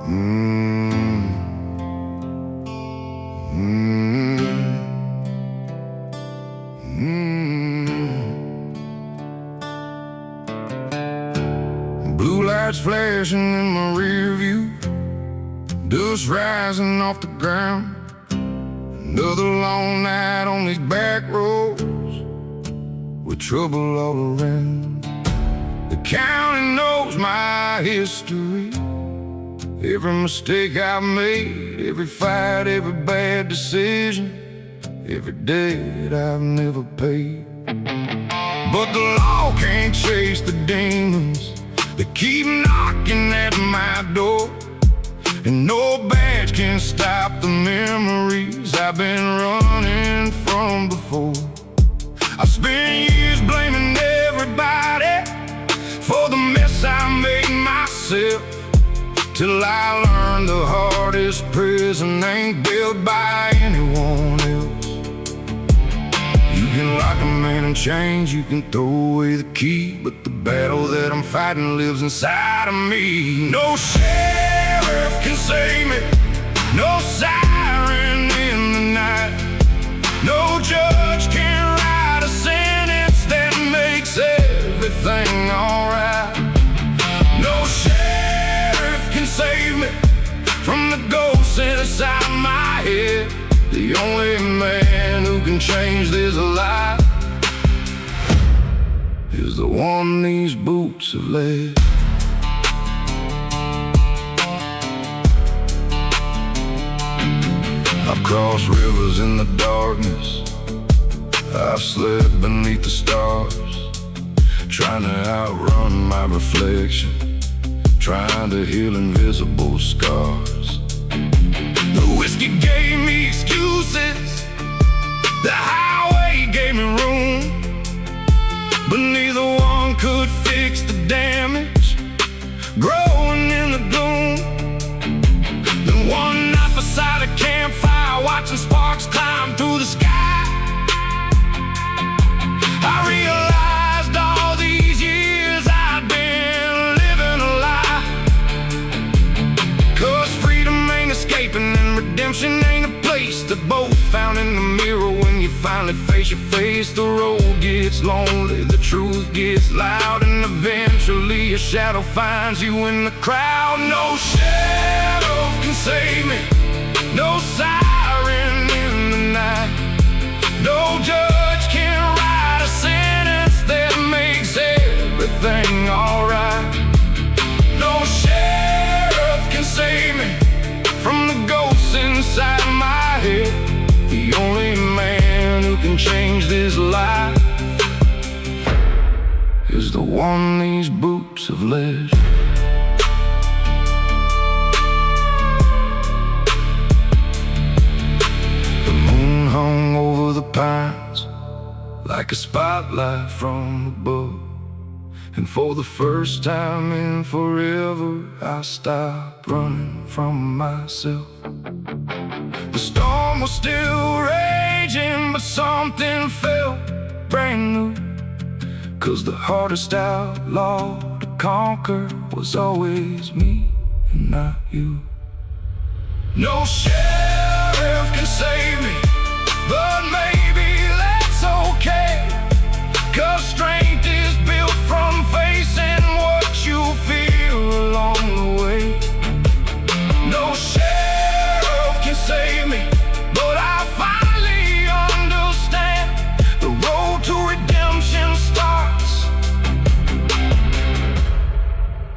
Mm, mm, Blue lights flashing in my rear view, dust rising off the ground. Another long night on these back roads with trouble all around. The county knows my history, every mistake I've made, every fight, every bad decision, every debt I've never paid. But the law can't chase the demons that keep knocking at my door, and no badge can stop the memories I've been running from before. I spent years blaming everybody for the mess I made myself, till I learned the hardest prison ain't built by anyone else. You can lock a man in chains, you can throw away the key, but the battle that I'm fighting lives inside of me. No sheriff can save me, no siren in the night, no judge can write a sentence that makes everything alright. No sheriff can save me from the ghosts inside my head. The only man who can change this life is the one these boots have led. I've crossed rivers in the darkness, I've slept beneath the stars, trying to outrun my reflection, trying to heal invisible scars. The whiskey gave me excuses, the highway gave me room, but neither one could fix the damage growing in the gloom. Then one night beside a campfire, watching sparks climb through the sky, I realized all these years I'd been living a lie. 'Cause freedom ain't escaping and redemption ain't a place. They're both found in the mirror when you finally face your face. The road gets lonely, the truth gets loud, and eventually a shadow finds you in the crowd. No shadow can save me, no siren in the night, no judge can write a sentence that makes everything alright. No sheriff can save me from the ghosts inside my head. The only man who can change this life is the one these boots have led. The moon hung over the pines like a spotlight from above, and for the first time in forever I stopped running from myself. The storm was still raging, but something felt brand new, 'cause the hardest outlaw to conquer was always me and not you. No sheriff can save me, but maybe that's okay, 'cause strength is built from facing what you feel along the way. No sheriff can save me, but I finally understand the road to redemption starts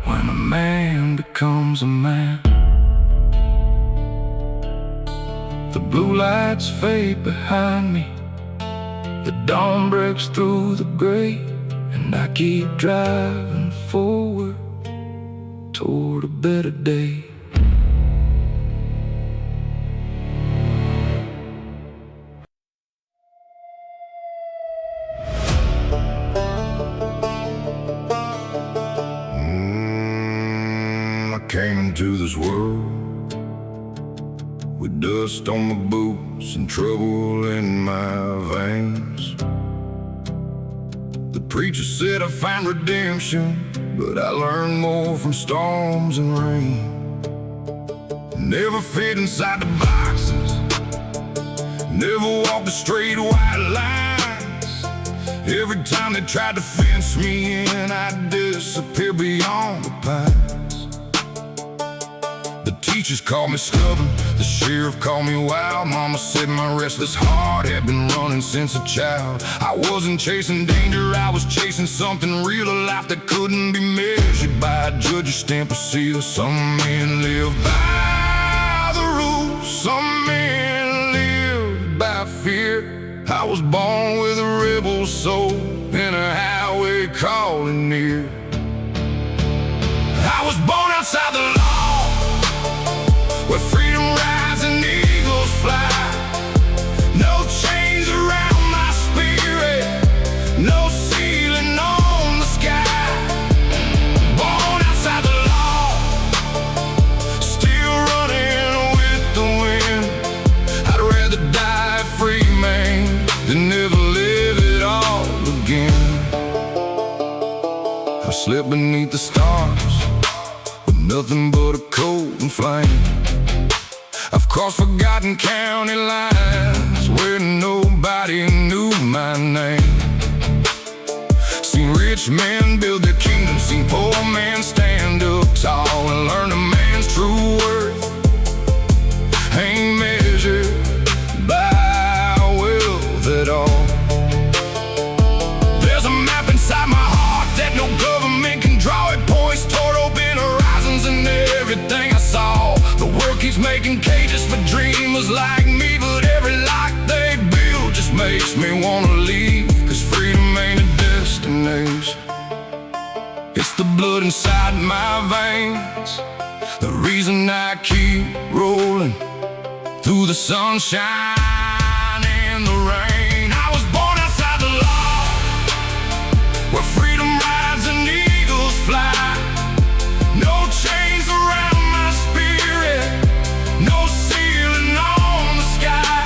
when a man becomes a man. The blue lights fade behind me, the dawn breaks through the gray, and I keep driving forward toward a better day. I came into this world with dust on my boots and trouble in my veins. The preacher said I find redemption, but I learned more from storms and rain. Never fit inside the boxes, never walked the straight white lines. Every time they tried to fence me in, I'd disappear beyond the pines. The teachers called me stubborn, the sheriff called me wild. Mama said my restless heart had been running since a child. I wasn't chasing danger, I was chasing something real, a life that couldn't be measured by a judge's stamp or seal. Some men live by the rules, some men live by fear. I was born with a rebel soul and a highway calling near. I was born outside the law, where freedom rides and eagles fly. No chains around my spirit, no ceiling on the sky. Born outside the law, still running with the wind. I'd rather die free, man, than never live it all again. I slept beneath the stars with nothing but a cold and flame. I've crossed forgotten county lines where nobody knew my name. Seen rich men build their kingdom, seen poor men stand up tall and learn a man's true worth ain't measured by wealth at all. There's a map inside my heart that no government can draw. It points toward open horizons and everything I saw. The world keeps making cages for dreamers like me, but every lock they build just makes me wanna leave. Cause freedom ain't a destination, it's the blood inside my veins, the reason I keep rolling through the sunshine and the rain. I was born outside the law, where freedom rides and eagles fly. No chains around my spirit, no ceiling on the sky.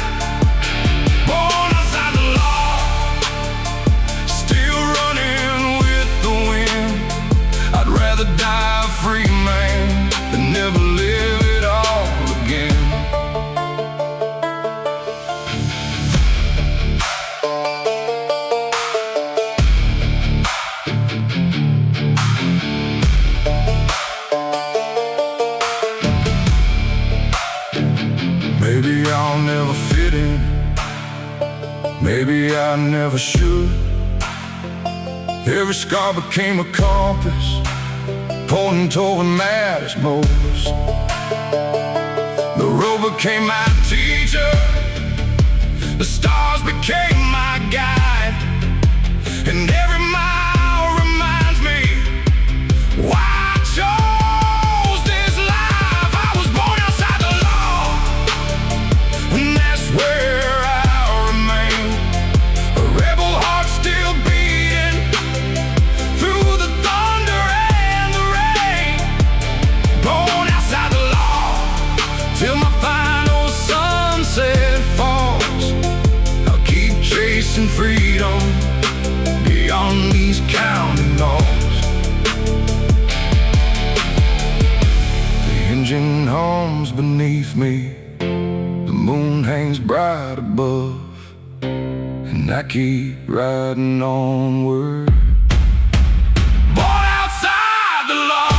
Born outside the law, still running with the wind. I'd rather die free, man, than never live it all again. Maybe I'll never fit in, maybe I never should. Every scar became a compass, pointing toward what matters most. The road became my teacher, the stars became my guide, and every mile reminds me why I chose this life. I was born outside the law, and that's where I'll remain. A rebel heart still beating through the thunder and the rain. Born outside the law, till my final sunset falls. I'll keep chasing freedom beyond these county laws. The engine hums beneath me, the moon hangs bright above, and I keep riding onward. Born outside the law.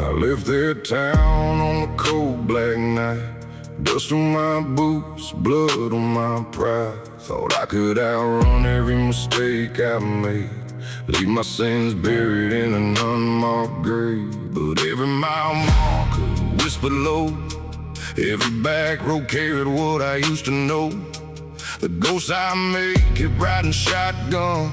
I left that town on a cold black night, dust on my boots, blood on my pride. Thought I could outrun every mistake I made, leave my sins buried in an unmarked grave. But every mile marker whispered low, every back road carried what I used to know. The ghosts I made kept riding shotgun,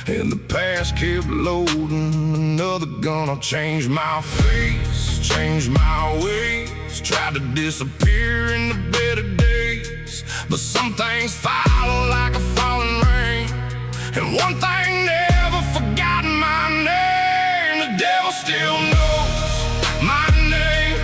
and the past kept loading. Another gun, I'll change my face, change my ways. Tried to disappear in the better days, but some things follow like a falling rain. And one thing never forgotten, my name. The devil still knows my name,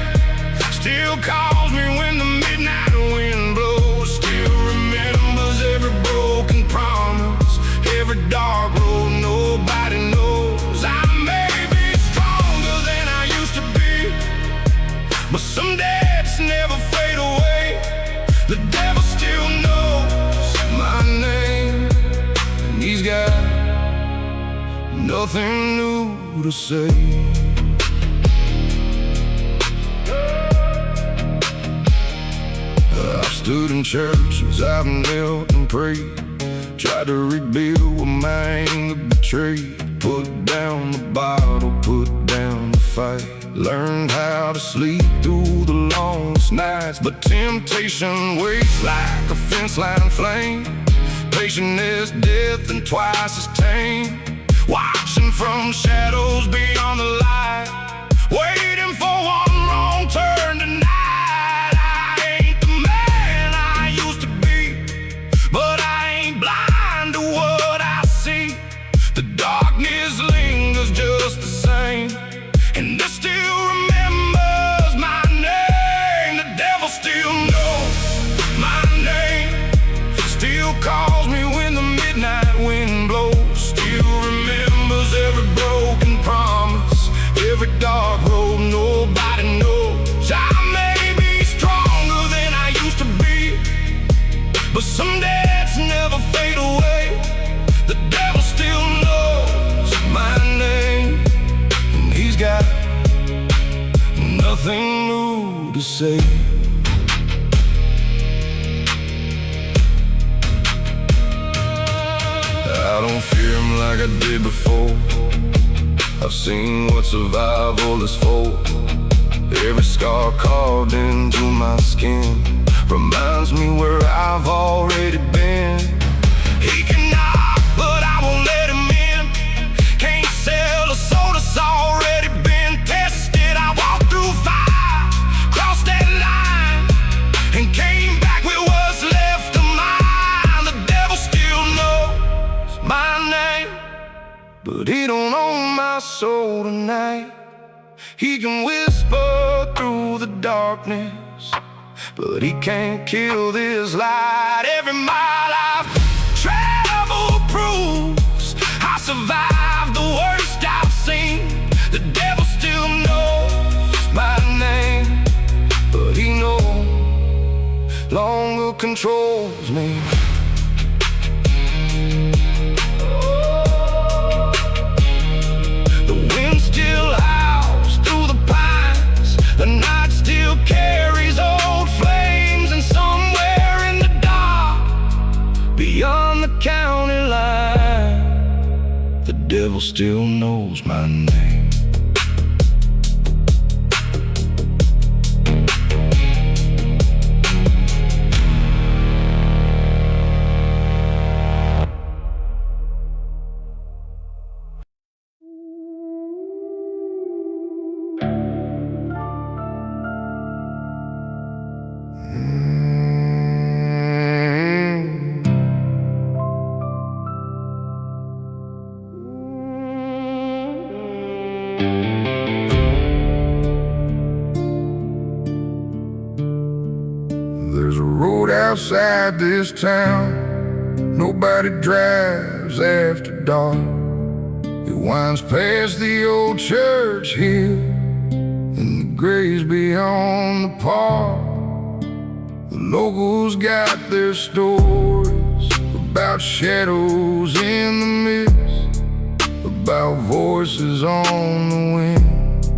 still calls me when the midnight wind blows, still remembers every broken promise, every dark road nobody knows. I may be stronger than I used to be, but some days never fade away. The devil still knows my name, and he's got nothing new to say. I've stood in churches, I've knelt and prayed, tried to rebuild what my anger betrayed. Put down the bottle, put down the fight, learned how to sleep through the longest nights. But temptation waits like a fence line flame, patient as death and twice as tame. Watching from shadows beyond the light, waiting for one wrong turn tonight. I ain't the man I used to be, but I ain't blind to what I see. The darkness lingers just the same, and it still remembers my name. The devil still knows my name, still calls me when the midnight wind blows, still remembers every broken promise, every dark road nobody knows. I may be stronger than I used to be, but some days never fade away. The devil still knows my name, and he's got nothing new to say. I don't fear him like I did before. I've seen what survival is for. Every scar carved into my skin reminds me where I've already been. He can knock, but I won't let him in. Can't sell a soul that's already been tested. I walked through fire, crossed that line, and came back with what's left of mine. The devil still knows my name, but he don't own my soul tonight. He can whisper through the darkness, but he can't kill this light. Every mile I've traveled proves I survived the worst I've seen. The devil still knows my name, but he no longer controls me. The night still carries old flames, and somewhere in the dark, beyond the county line, the devil still knows my name. There's a road outside this town nobody drives after dark. It winds past the old church hill and the graves beyond the park. The locals got their stories about shadows in the mist, about voices on the wind,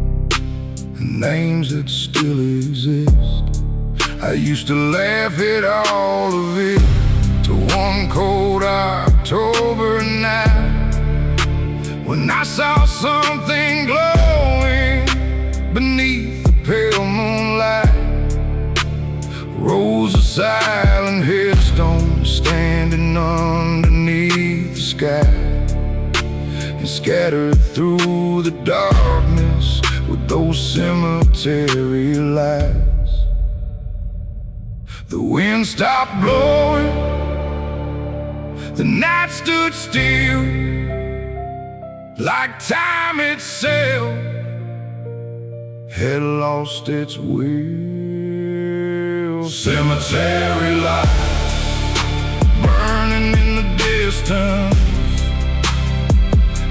and names that still exist. I used to laugh at all of it till one cold October night, when I saw something glowing beneath the pale moonlight. Rows of silent headstones standing underneath the sky. and scattered through the darkness with those cemetery lights. The wind stopped blowing, the night stood still, like time itself had lost its will. Cemetery lights burning in the distance,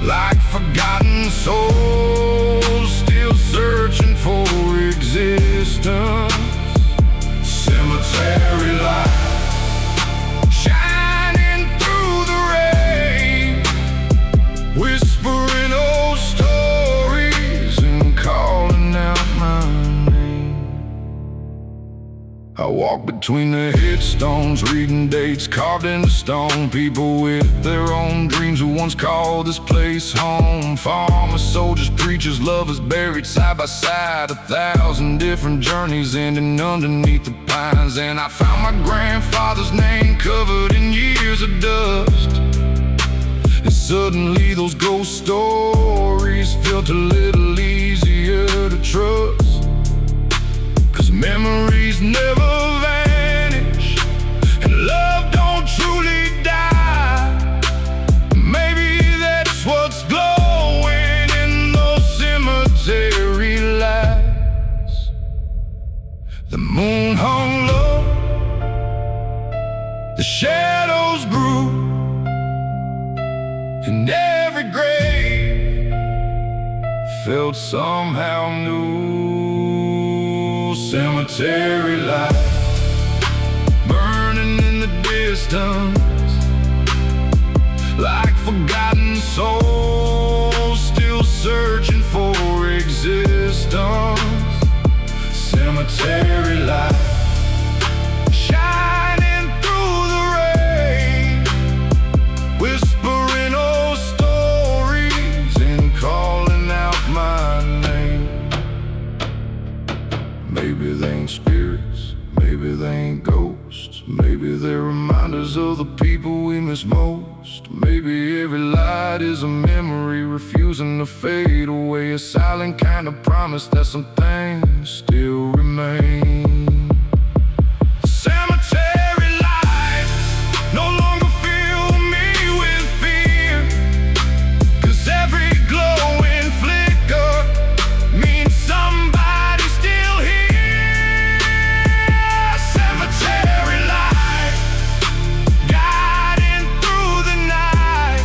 like forgotten souls still searching for existence. Cemetery lights shining through the rain, whispering old stories and calling out my name. I walk between the headstones, reading dates carved into stone. People with their own dreams who once called this place home. Farmers, soldiers, preachers, lovers buried side by side. 1,000 different journeys ending underneath the pines. And I found my grandfather's name covered in years of dust. And suddenly those ghost stories felt a little easier to trust. 'Cause memories never vanish, and love don't truly die. Maybe that's what's glowing in those cemetery lights. The moon hung low, the shadows grew, and every grave felt somehow new. Cemetery lights burning in the distance, like forgotten souls still searching for existence. Cemetery lights shining through the rain, whispering old stories and calling out my name. Maybe they ain't spirits, maybe they ain't ghosts, maybe they're reminders of the people we miss most. Maybe every light is a memory refusing to fade away, a silent kind of promise that some things still remain. Cemetery lights no longer fill me with fear, 'cause every glowing flicker means somebody still here. Cemetery light guiding through the night,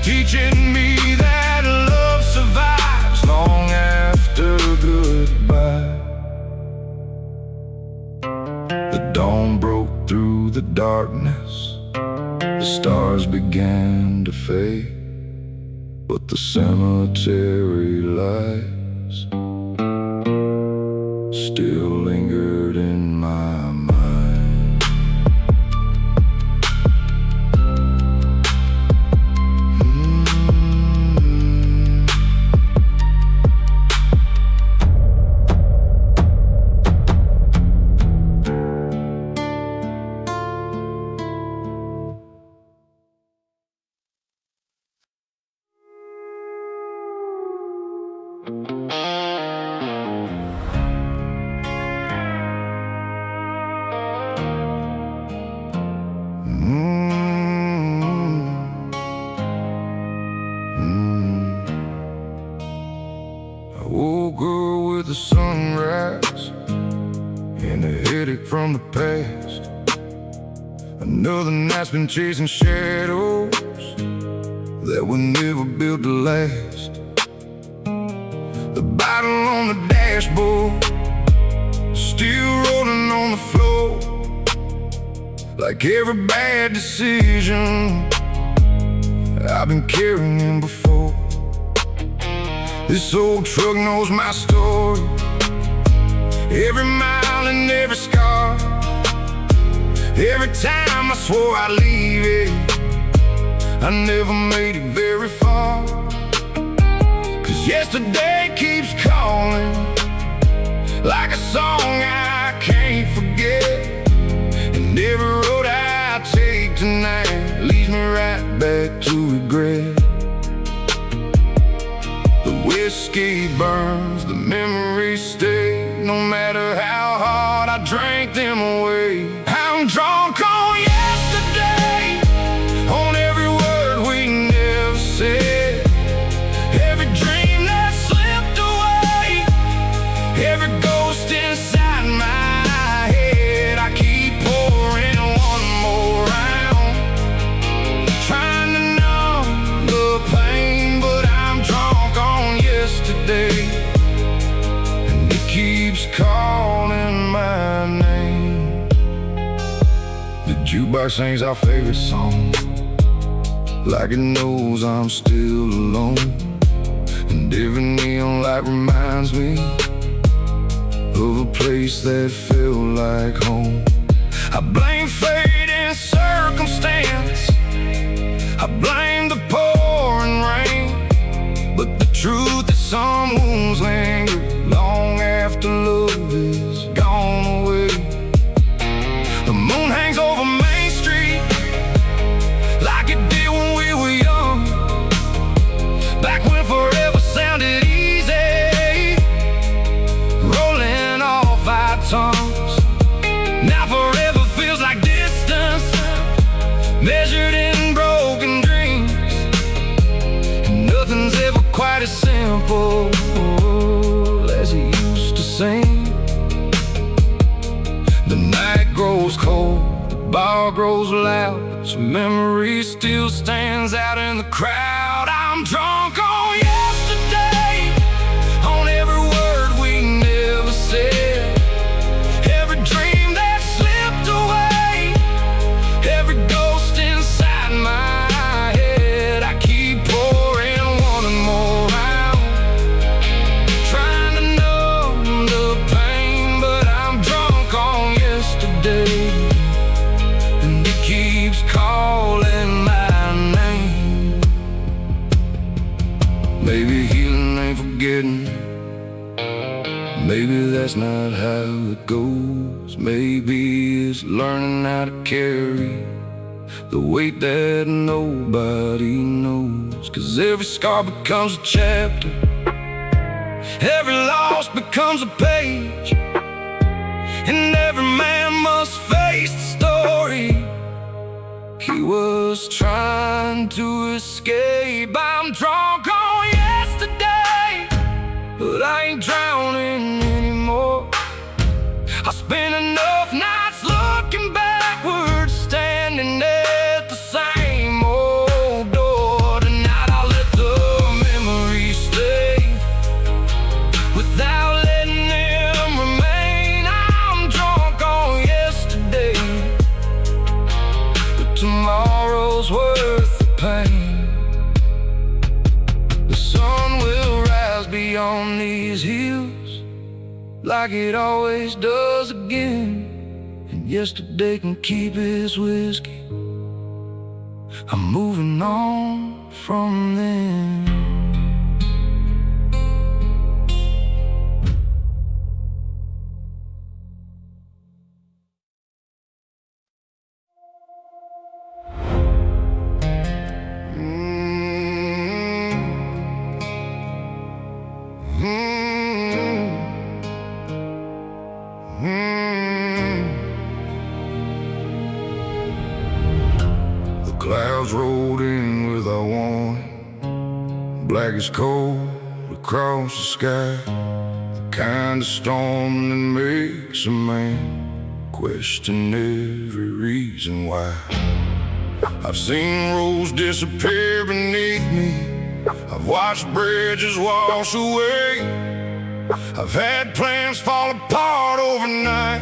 teaching me that love survives long after goodbye. The dawn broke through the darkness, the stars began to fade, but the cemetery lights still lingered in my mind. I woke up with the sunrise and a headache from the past. Another night's been chasing shadows that were never built to last. The bottle on the dashboard, still rolling on the floor, like every bad decision I've been carrying before. This old truck knows my story, every mile and every scar. Every time I swore I'd leave it, I never made it very far. 'Cause yesterday keeps calling, like a song I can't forget. And every road I take tonight leads me right back to regret. whiskey burns, the memories stay. No matter how hard I drank them away. I'm drunk on yesterday, on every word we never said, every dream that slipped away, every ghost inside my head. I keep pouring one more round, trying to numb the pain, but I'm drunk on yesterday, and it keeps calling my name. The jukebox sings our favorite song, like it knows I'm still alone, and every neon light reminds me of a place that felt like home. I blame fate and circumstance, I blame the pouring rain, but the truth is some wounds linger long after love is gone away. The moon hangs over Main Street like it did when we were young, back when forever sounded easy, rolling off our tongues. Now forever feels like distance, measured in broken dreams, and nothing's ever quite as simple as it used to seem. The night grows cold, the bar grows loud, but your memory still stands out in the crowd. I'm drunk on yesterday, on every word we never said, every dream that slipped away, every ghost inside my head. I keep pouring one more round, trying to numb the pain, but I'm drunk on yesterday, and it keeps calling my name. Maybe healing ain't forgetting, maybe that's not how it goes. Maybe it's learning how to carry the weight that nobody knows. 'Cause every scar becomes a chapter, every loss becomes a page, and every man must face the story he was trying to escape. I'm drunk on yesterday, but I ain't drowning anymore. I spent enough nights looking backwards, standing at the same old door. Tonight I'll let the memories stay, without letting them remain. I'm drunk on yesterday, but tomorrow's worth the pain. The sun will rise beyond these hills, like it always does again, and yesterday can keep his whiskey. I'm moving on from them. The clouds rolled in without warning, black as coal across the sky, the kind of storm that makes a man question every reason why. I've seen roads disappear beneath me, I've watched bridges wash away, I've had plans fall apart overnight,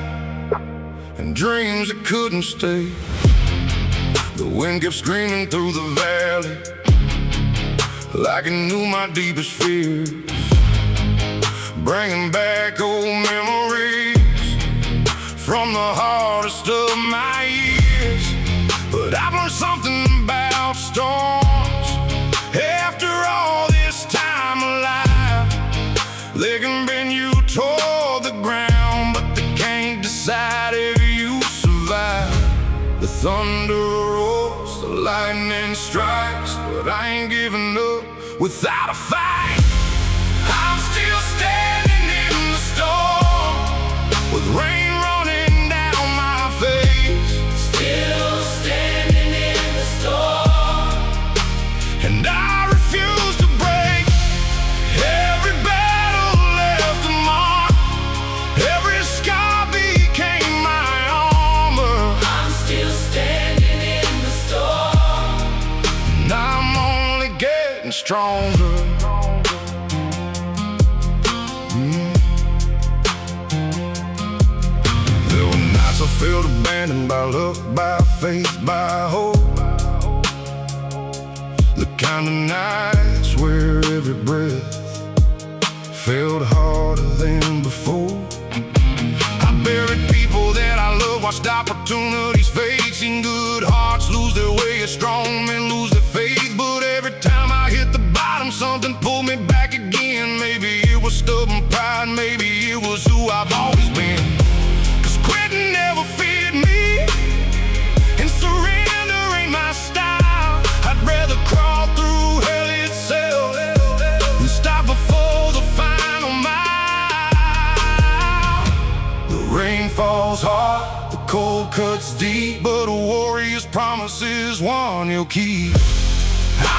and dreams that couldn't stay. The wind kept screaming through the valley, like it knew my deepest fears, bringing back old memories from the hardest of my years. But I've learned something about storms after all this time alive. They can bend you toward the ground, but they can't decide if you survive. The thunder roars, the lightning strikes, but I ain't giving up without a fight. still standing in the storm, with rain running down my face. Still standing in the storm, And I refuse to break. Every battle left a mark, every scar became my armor. I'm still standing in the storm, And I'm only getting stronger. There were nights I felt abandoned by luck, by faith, by hope. The kind of nights where every breath felt harder than before. I buried people that I love, watched opportunities fade, seen good hearts lose their way, as strong men lose their faith. But every time I hit the bottom, something pulled me back again. Maybe it was stubborn pride, maybe it was who I've always been. 'Cause quitting never feared me, and surrender ain't my style. I'd rather crawl through hell itself than stop before the final mile. The rain falls hard, the cold cuts deep, but a warrior's promise is one he'll keep.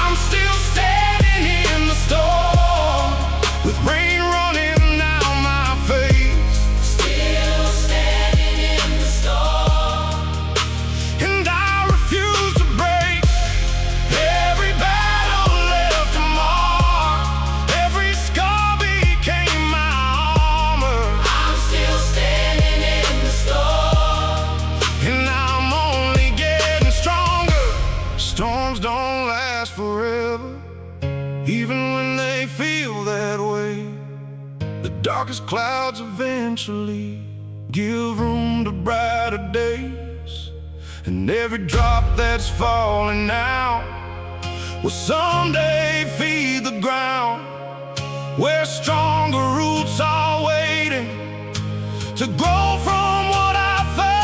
I'm still standing in the storm, with rain running down my face. still standing in the storm, And I refuse to break. Every battle left a mark, every scar became my armor. I'm still standing in the storm, And I'm only getting stronger. Storms don't last forever, even when they feel that way. The darkest clouds eventually give room to brighter days. And every drop that's falling now will someday feed the ground, where stronger roots are waiting to grow from what I felt.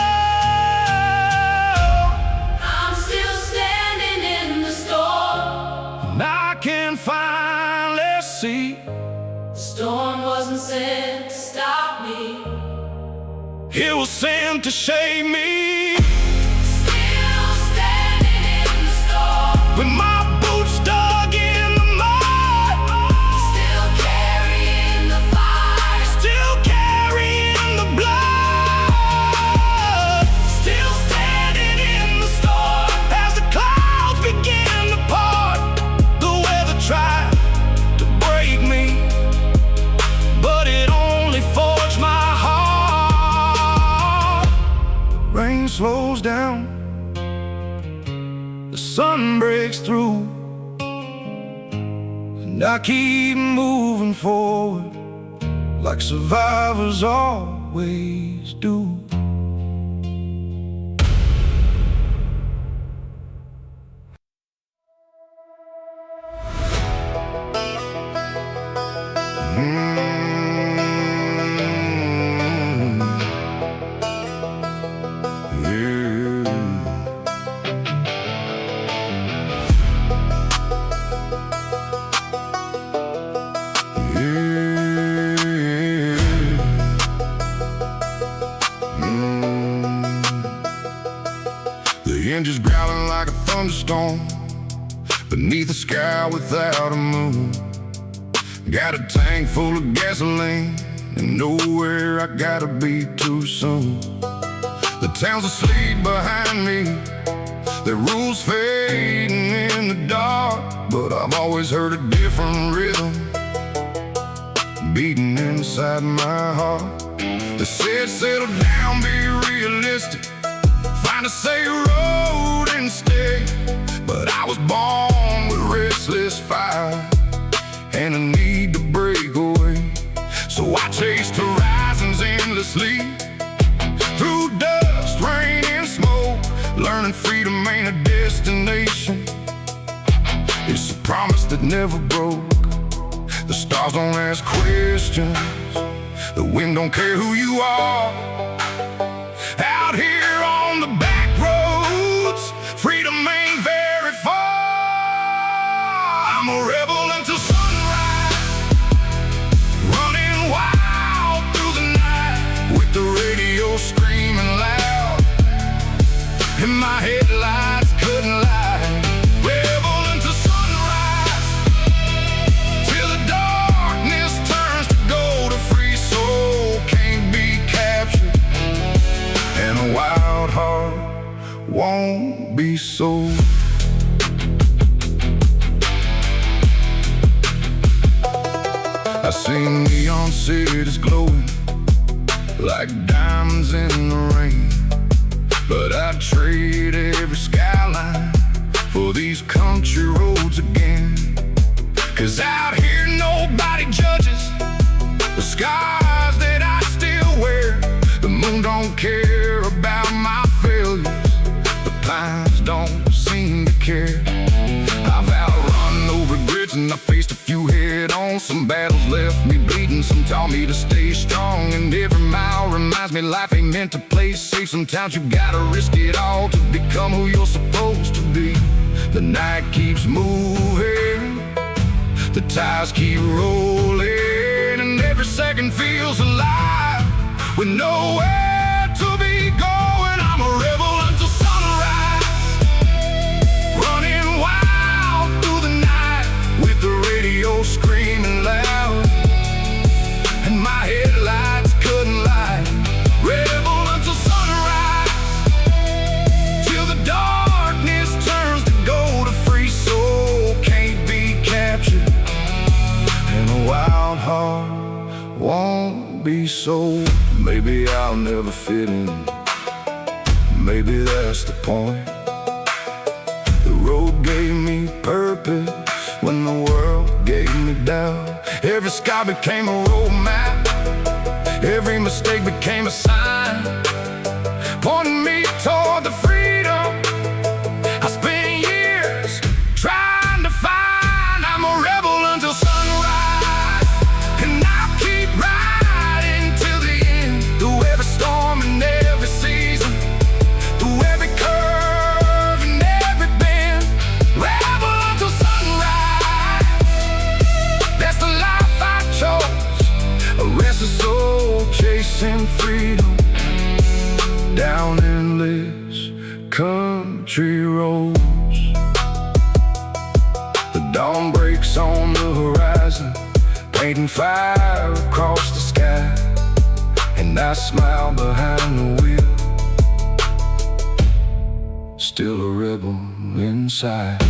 I'm still standing in the storm. And I can finally see The storm wasn't sent to stop me, it was sent to shape me. still standing in the storm, With my boots dug in the mud, still carrying the fire, still carrying the blood, still standing in the storm as the clouds begin to part. The weather tried to break me, but it only forged my heart. The rain slows down, the sun breaks through, and I keep moving forward like survivors always do. The engine's growling like a thunderstorm beneath a sky without a moon. Got a tank full of gasoline and nowhere I gotta be too soon. The town's asleep behind me, their rules fading in the dark, but I've always heard a different rhythm beating inside my heart. They said settle down, be realistic, find a safe road and stay. But I was born with restless fire and a need to break away. So I chased horizons endlessly, through dust, rain and smoke, learning freedom ain't a destination, it's a promise that never broke. The stars don't ask questions, the wind don't care who you are. Out here on the back roads, freedom ain't very far. I'm a rebel until sunrise, city's glowing like diamonds in the rain. But I'd trade every skyline for these country roads again. 'Cause out here nobody judges the scars that I still wear. The moon don't care about my failures, the pines don't seem to care. I've outrun no regrets and I faced a few head-on. Some battles left me bleeding, some taught me to stay strong. And every mile reminds me life ain't meant to play safe. Sometimes you gotta risk it all to become who you're supposed to be. The night keeps moving, the tires keep rolling, and every second feels alive with nowhere to be going. I'm a rebel until sunrise, running wild through the night with the radio screaming loud and my headlights couldn't light. Rebel until sunrise, till the darkness turns to gold. A free soul can't be captured, and a wild heart won't be sold. Maybe I'll never fit in, maybe that's the point. The road gave me purpose when the world gave me doubt. Every sky became a road map, every mistake became a sign, pointing me toward the freedom I spent years trying to find. I'm a rebel until sunrise, and I'll keep riding till the end. Through every storm and every season, through every curve and every bend. Rebel until sunrise, that's the life I chose. A restless soul chasing freedom down endless country roads. The dawn breaks on the horizon, painting fire across the sky, and I smile behind the wheel, still a rebel inside.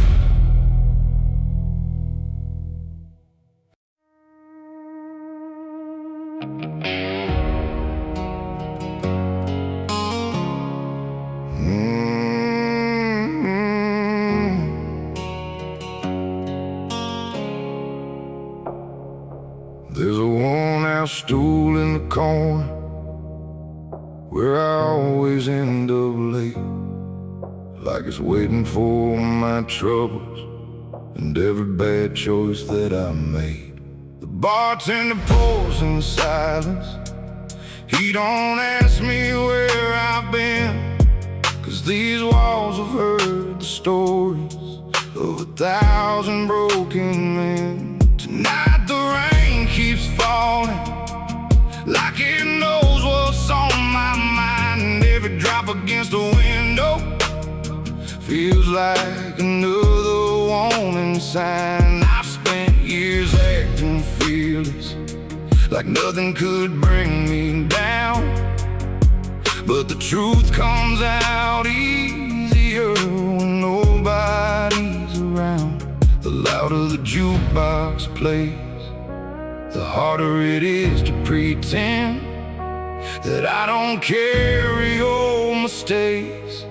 There's a worn-out stool in the corner where I always end up late, like it's waiting for my troubles and every bad choice that I made. The bartender pours in silence, he don't ask me where I've been, 'cause these walls have heard the stories of 1,000 broken men. Tonight the rain keeps falling like it knows what's on my mind, and every drop against the window feels like another warning sign. I've spent years acting fearless, like nothing could bring me down, but the truth comes out easier when nobody's around. The louder the jukebox plays, the harder it is to pretend that I don't carry old mistakes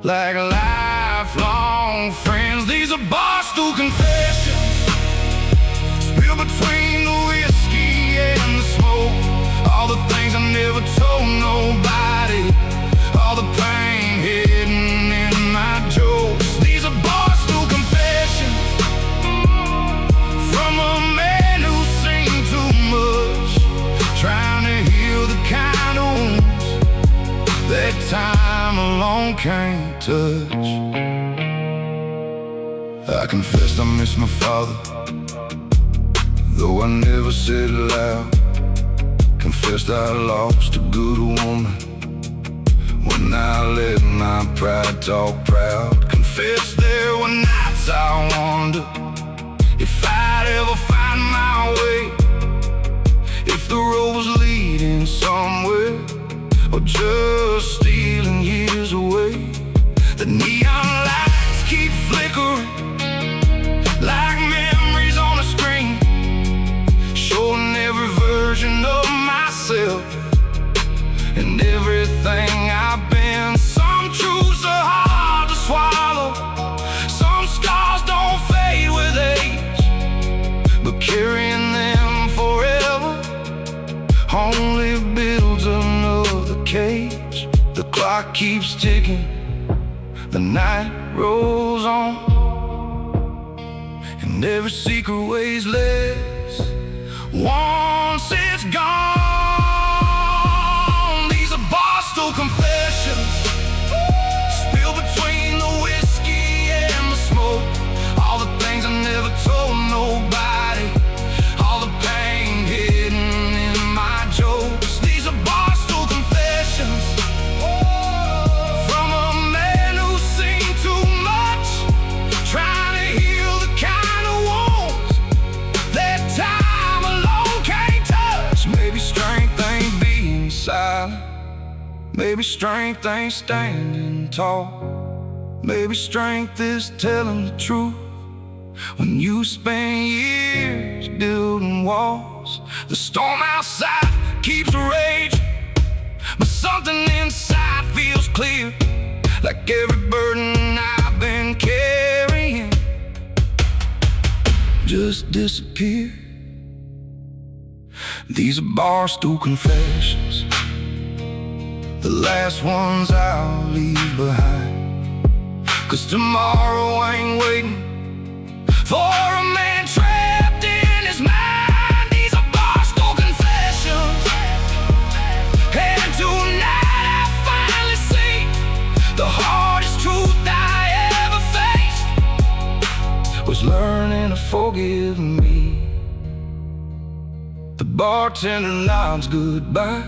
like lifelong friends. These are Barstool Confessions, spilled between the whiskey and the smoke. All the things I never told nobody, all the pain hidden in my jokes. These are Barstool Confessions, from a man who's seen too much, trying to heal the kind of wounds that time alone can't touch. I confessed I miss my father, though I never said it loud. Confessed I lost a good woman when I let my pride talk proud. Confessed there were nights I wonder if I'd ever find my way, if the road was leading somewhere or just stealing years away. The neon lights keep flickering like memories on a screen, showing every version clock keeps ticking, the night rolls on, and every secret weighs less once it's gone. These are Barstool Confessions, spilled between the whiskey and the smoke. All the things I never told nobody, all the pain hidden in my jokes. These are Barstool Confessions, from a man who's seen too much, trying to heal the kind of wounds that time alone can't touch. Maybe strength ain't being silent, maybe strength ain't standing tall, maybe strength is telling the truth. When you spend years building walls, the storm outside keeps raging, but something inside feels clear, like every burden I've been carrying just disappeared. These are Barstool Confessions, the last ones I'll leave behind, 'cause tomorrow ain't waiting for a man trapped in his mind. These are Barstool Confessions, and tonight I finally see the hardest truth I ever faced was learning to forgive me. The bartender nods goodbye,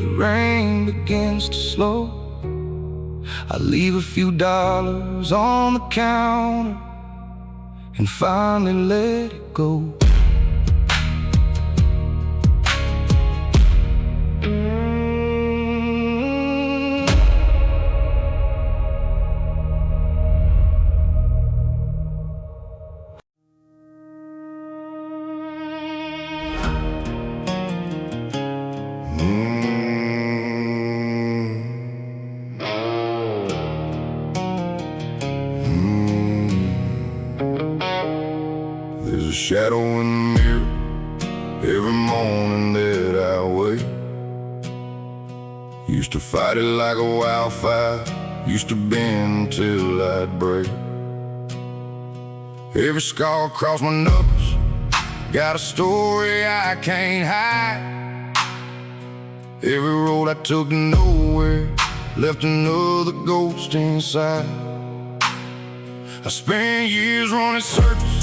the rain begins to slow. I leave a few dollars on the counter and finally let it go. There's a shadow in the mirror every morning that I wake. Used to fight it like a wildfire, used to bend till I'd break. Every scar across my knuckles got a story I can't hide. Every road I took to nowhere left another ghost inside. I spent years running circles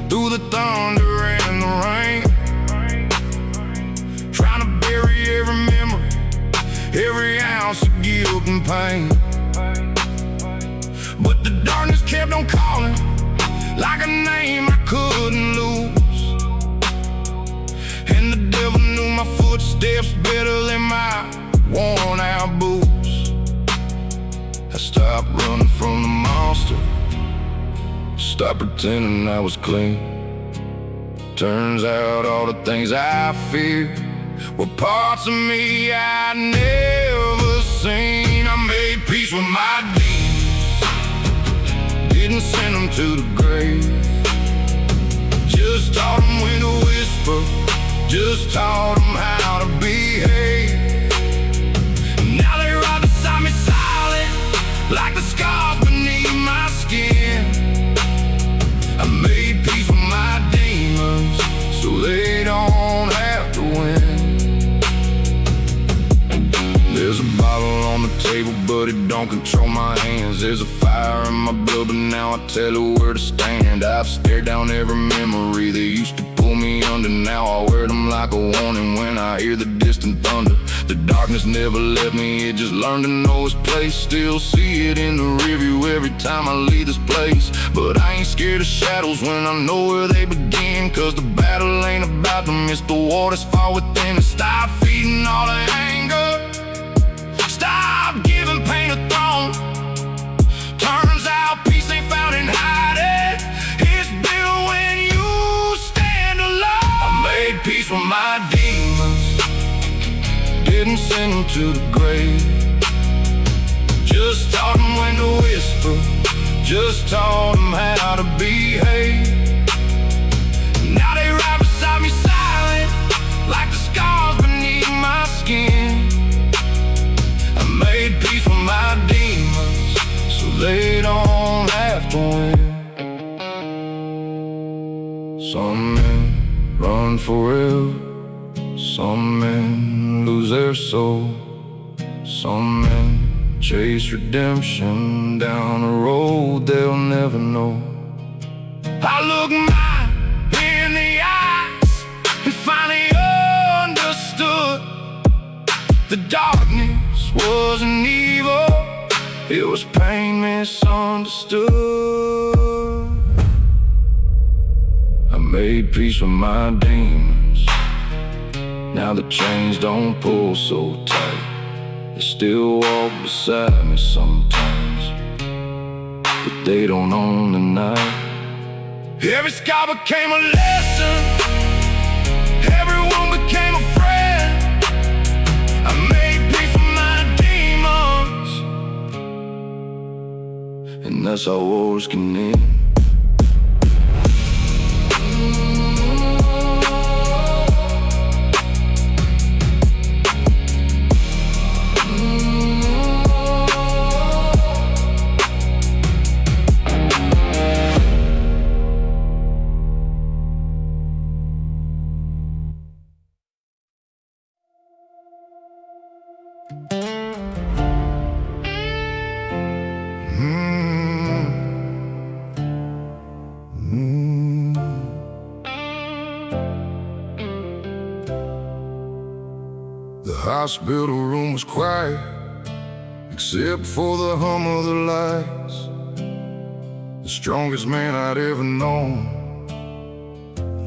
through the thunder and the rain, trying to bury every memory, every ounce of guilt and pain. But the darkness kept on calling, like a name I couldn't lose, and the devil knew my footsteps better than my worn out boots. I stopped running from the monster, stop pretending I was clean. Turns out all the things I feared were parts of me I'd never seen. I made peace with my demons, didn't send them to the grave, just taught them when to whisper, just taught them how to behave. Now they ride beside me silent, like the scars beneath my skin. I made peace with my demons so they don't have to win. There's a bottle on the table, but it don't control my hands. There's a fire in my blood, but now I tell her where to stand. I've stared down every memory that used to pull me under. Now I wear them like a warning when I hear the distant thunder. The darkness never left me, it just learned to know its place. Still see it in the rearview every time I leave this place. But I ain't scared of shadows when I know where they begin, 'cause the battle ain't about them, it's the war that's far within. And stop feeding all the anger, stop giving pain a throne. Turns out peace ain't found in hiding, it's built when you stand alone. I made peace with my demons, didn't send them to the grave, just taught them when to whisper, just taught them how to behave. Now they ride beside me silent, like the scars beneath my skin. I made forever. Some men lose their soul. Some men chase redemption down a road they'll never know. I look mine in the eyes and finally understood the darkness wasn't evil, it was pain misunderstood. I made peace with my demons. Now the chains don't pull so tight. They still walk beside me sometimes, but they don't own the night. Every scar became a lesson. Everyone became a friend. I made peace with my demons, and that's how wars can end. The hospital room was quiet, except for the hum of the lights. The strongest man I'd ever known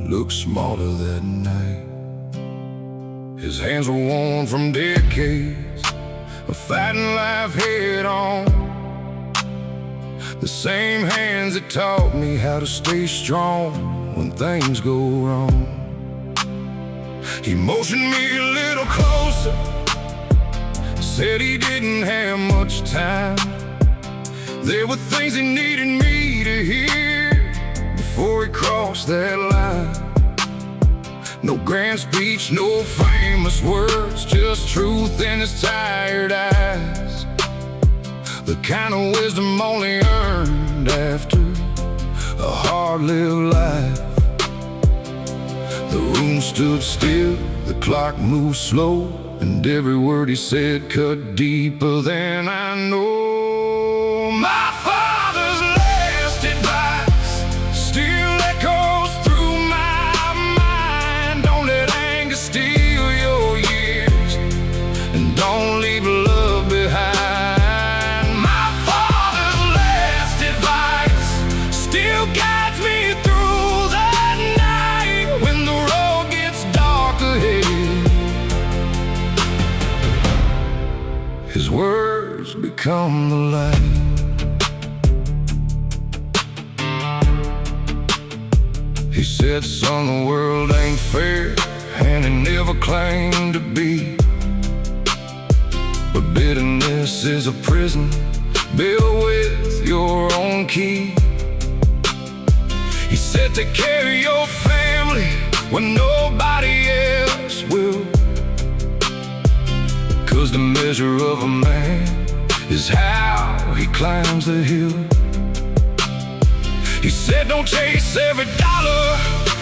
looked smaller that night. His hands were worn from decades of fighting life head on. The same hands that taught me how to stay strong when things go wrong. He motioned me a little closer, said he didn't have much time. There were things he needed me to hear before he crossed that line. No grand speech, no famous words, just truth in his tired eyes. The kind of wisdom only earned after a hard-lived life. The room stood still, the clock moved slow, and every word he said cut deeper than I know. My father's last advice still echoes through my mind. Don't let anger steal your years, and don't leave love behind. My father's last advice still guides me through the night when the road gets dark ahead. His words become the light. He said, son, the world ain't fair, and it never claimed to be. But bitterness is a prison built with your own key. He said, take care of your family when nobody else will, 'cause the measure of a man is how he climbs the hill. He said, don't chase every dollar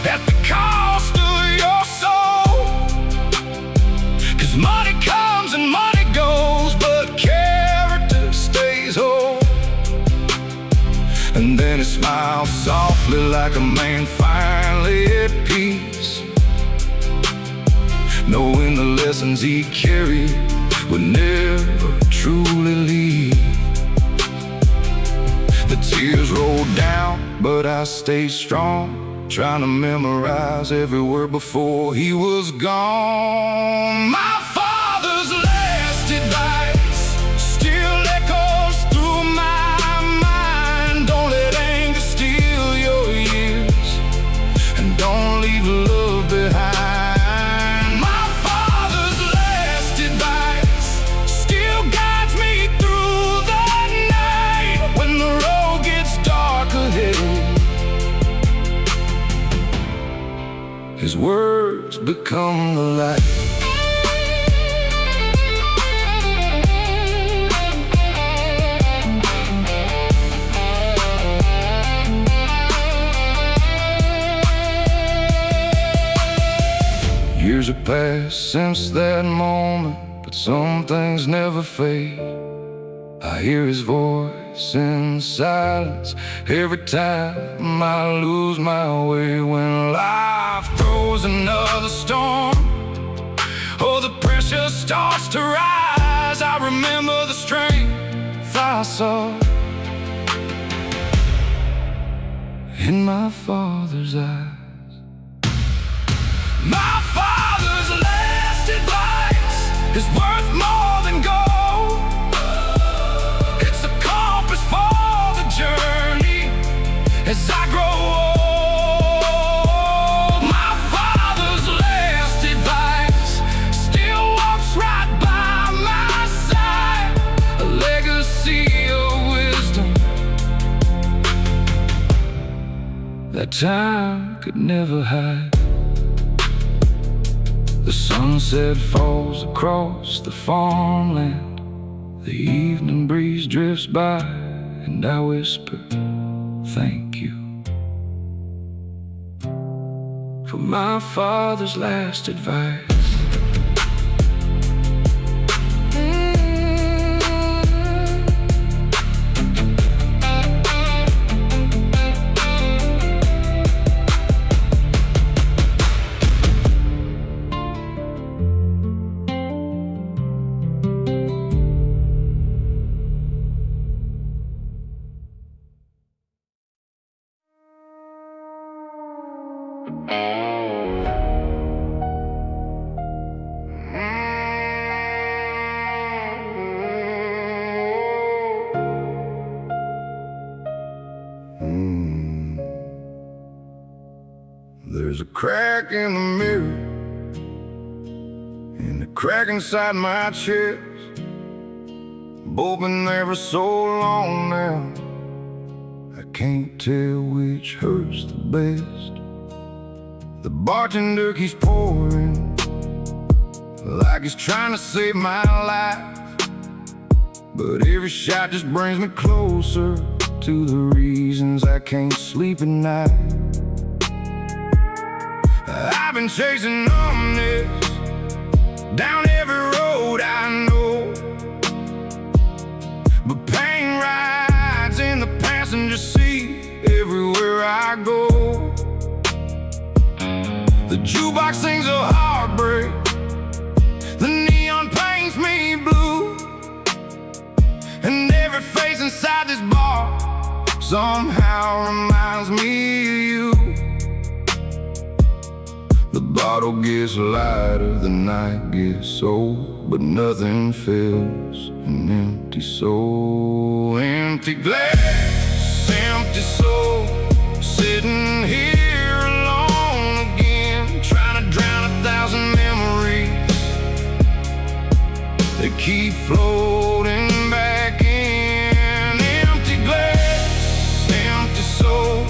at the cost of your soul, 'cause money comes and money goes, but character stays whole. And then he smiled softly like a man finally at peace, knowing the lessons he carried would never truly leave. The tears rolled down, but I stayed strong, trying to memorize every word before he was gone. My father's last advice still echoes through my mind. Don't let anger steal your years, and don't leave love behind. My father's last advice still guides me through the night when the road gets dark ahead. His words become the light. Years have passed since that moment, but some things never fade. I hear his voice in silence every time I lose my way. When life throws another storm, oh, the pressure starts to rise, I remember the strength I saw in my father's eyes. My father's last advice is worth more than gold. It's a compass for the journey as I grow old. My father's last advice still walks right by my side, a legacy of wisdom that time could never hide. The sunset falls across the farmland, the evening breeze drifts by, and I whisper, thank you for my father's last advice. There's a crack in the mirror, and a crack inside my chest. Both been there for so long now, I can't tell which hurts the best. The bartender keeps pouring like he's trying to save my life, but every shot just brings me closer to the reasons I can't sleep at night. I've been chasing numbness down every road I know, but pain rides in the passenger seat everywhere I go. The jukebox sings a heartbreak, the neon paints me blue, and every face inside this bar somehow reminds me of you. The bottle gets lighter, the night gets old, but nothing fills an empty soul. Empty glass, empty soul, sitting here alone again, trying to drown 1,000 memories that keep floating back in. Empty glass, empty soul,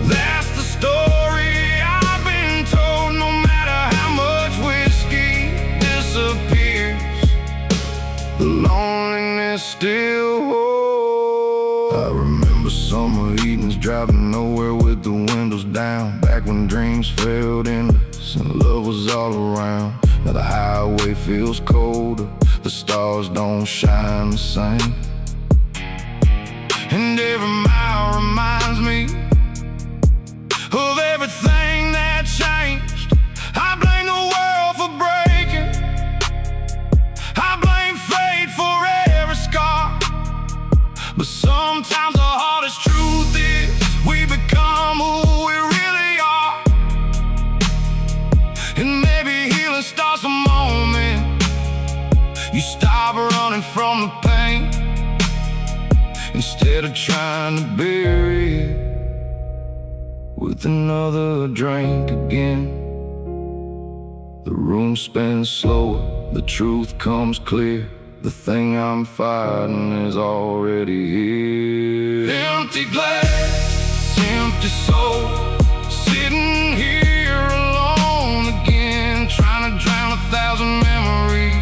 that's the story I've been told. No matter how much whiskey disappears, the loneliness still holds. I remember summer evenings driving nowhere with the windows down, back when dreams felt endless and love was all around. Now the highway feels colder, the stars don't shine the same, and every mile reminds me of everything that changed. I blame the world for breaking, I blame fate for every scar, but sometimes the hardest truth is we become who we really are. And maybe healing starts the moment you stop running from the pain, instead of trying to bury it with another drink again. The room spins slower, the truth comes clear. The thing I'm fighting is already here. Empty glass, empty soul, sitting here alone again, trying to drown 1,000 memories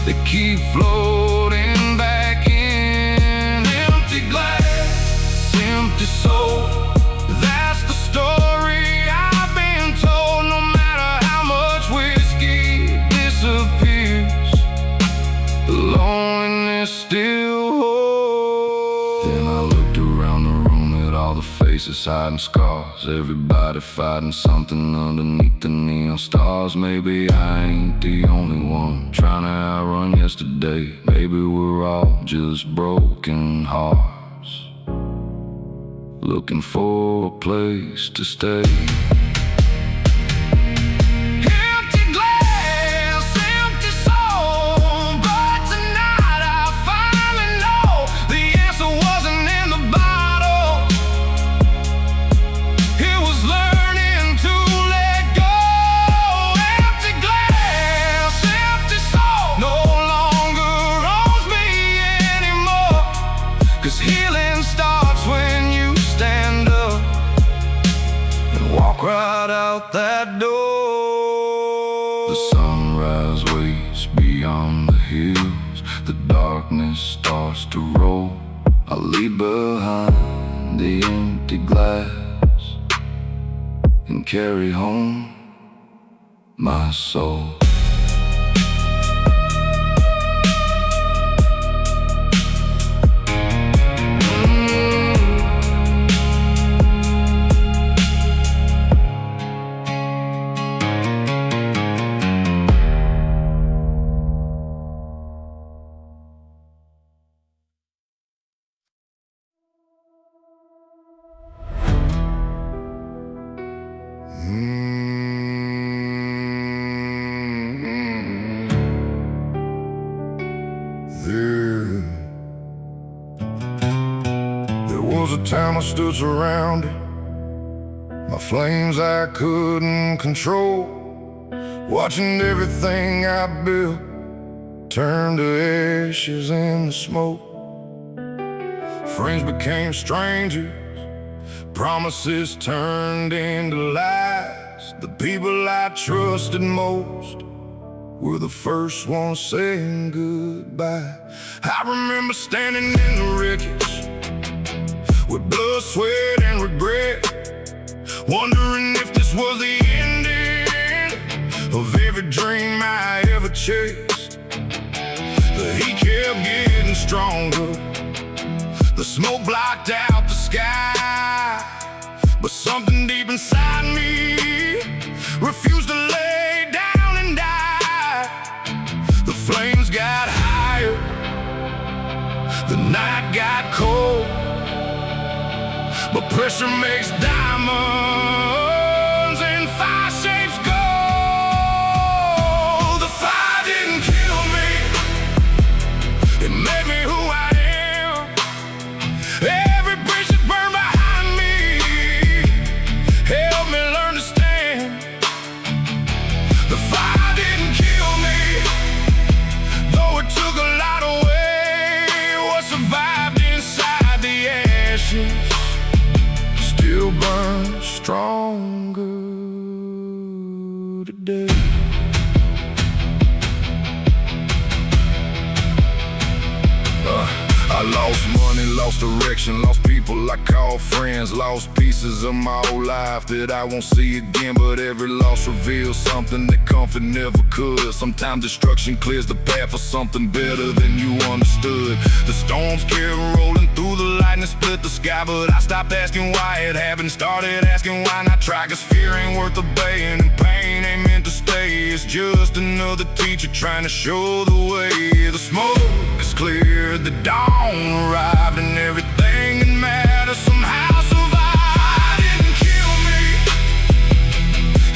that keep floating back in. Empty glass, empty soul, that's the story I've been told. No matter faces hiding scars, everybody fighting something underneath the neon stars. Maybe I ain't the only one trying to outrun yesterday. Maybe we're all just broken hearts, looking for a place to stay. Healing starts when you stand up and walk right out that door. The sunrise waits beyond the hills, the darkness starts to roll. I leave behind the empty glass and carry home my soul. There was a time I stood surrounded, my flames I couldn't control, watching everything I built turn to ashes in the smoke. Friends became strangers, promises turned into lies. The people I trusted most were the first ones saying goodbye. I remember standing in the wreckage with blood, sweat, and regret, wondering if this was the ending of every dream I ever chased. The heat kept getting stronger, the smoke blocked out the sky, but something deep inside me refused to lay down and die. The flames got higher, the night got cold, but pressure makes diamonds and fire shapes gold. The fire didn't kill me, it made me who I am. Every bridge that burned behind me helped me learn to stand. The fire didn't kill me, though it took a lot away. What survived inside the ashes still burns stronger today. I lost money, lost direction, lost people I call friends, lost pieces of my old life that I won't see again. But every loss reveals something that comfort never could. Sometimes destruction clears the path for something better than you understood. The storms kept rolling through the lightning, split the sky, but I stopped asking why it happened, started asking why not try. Cause fear ain't worth obeying, and pain ain't meant to stay. It's just another teacher trying to show the way. The smoke is cleared, the dawn arrived, and everything that matters somehow survived. Fire didn't kill me,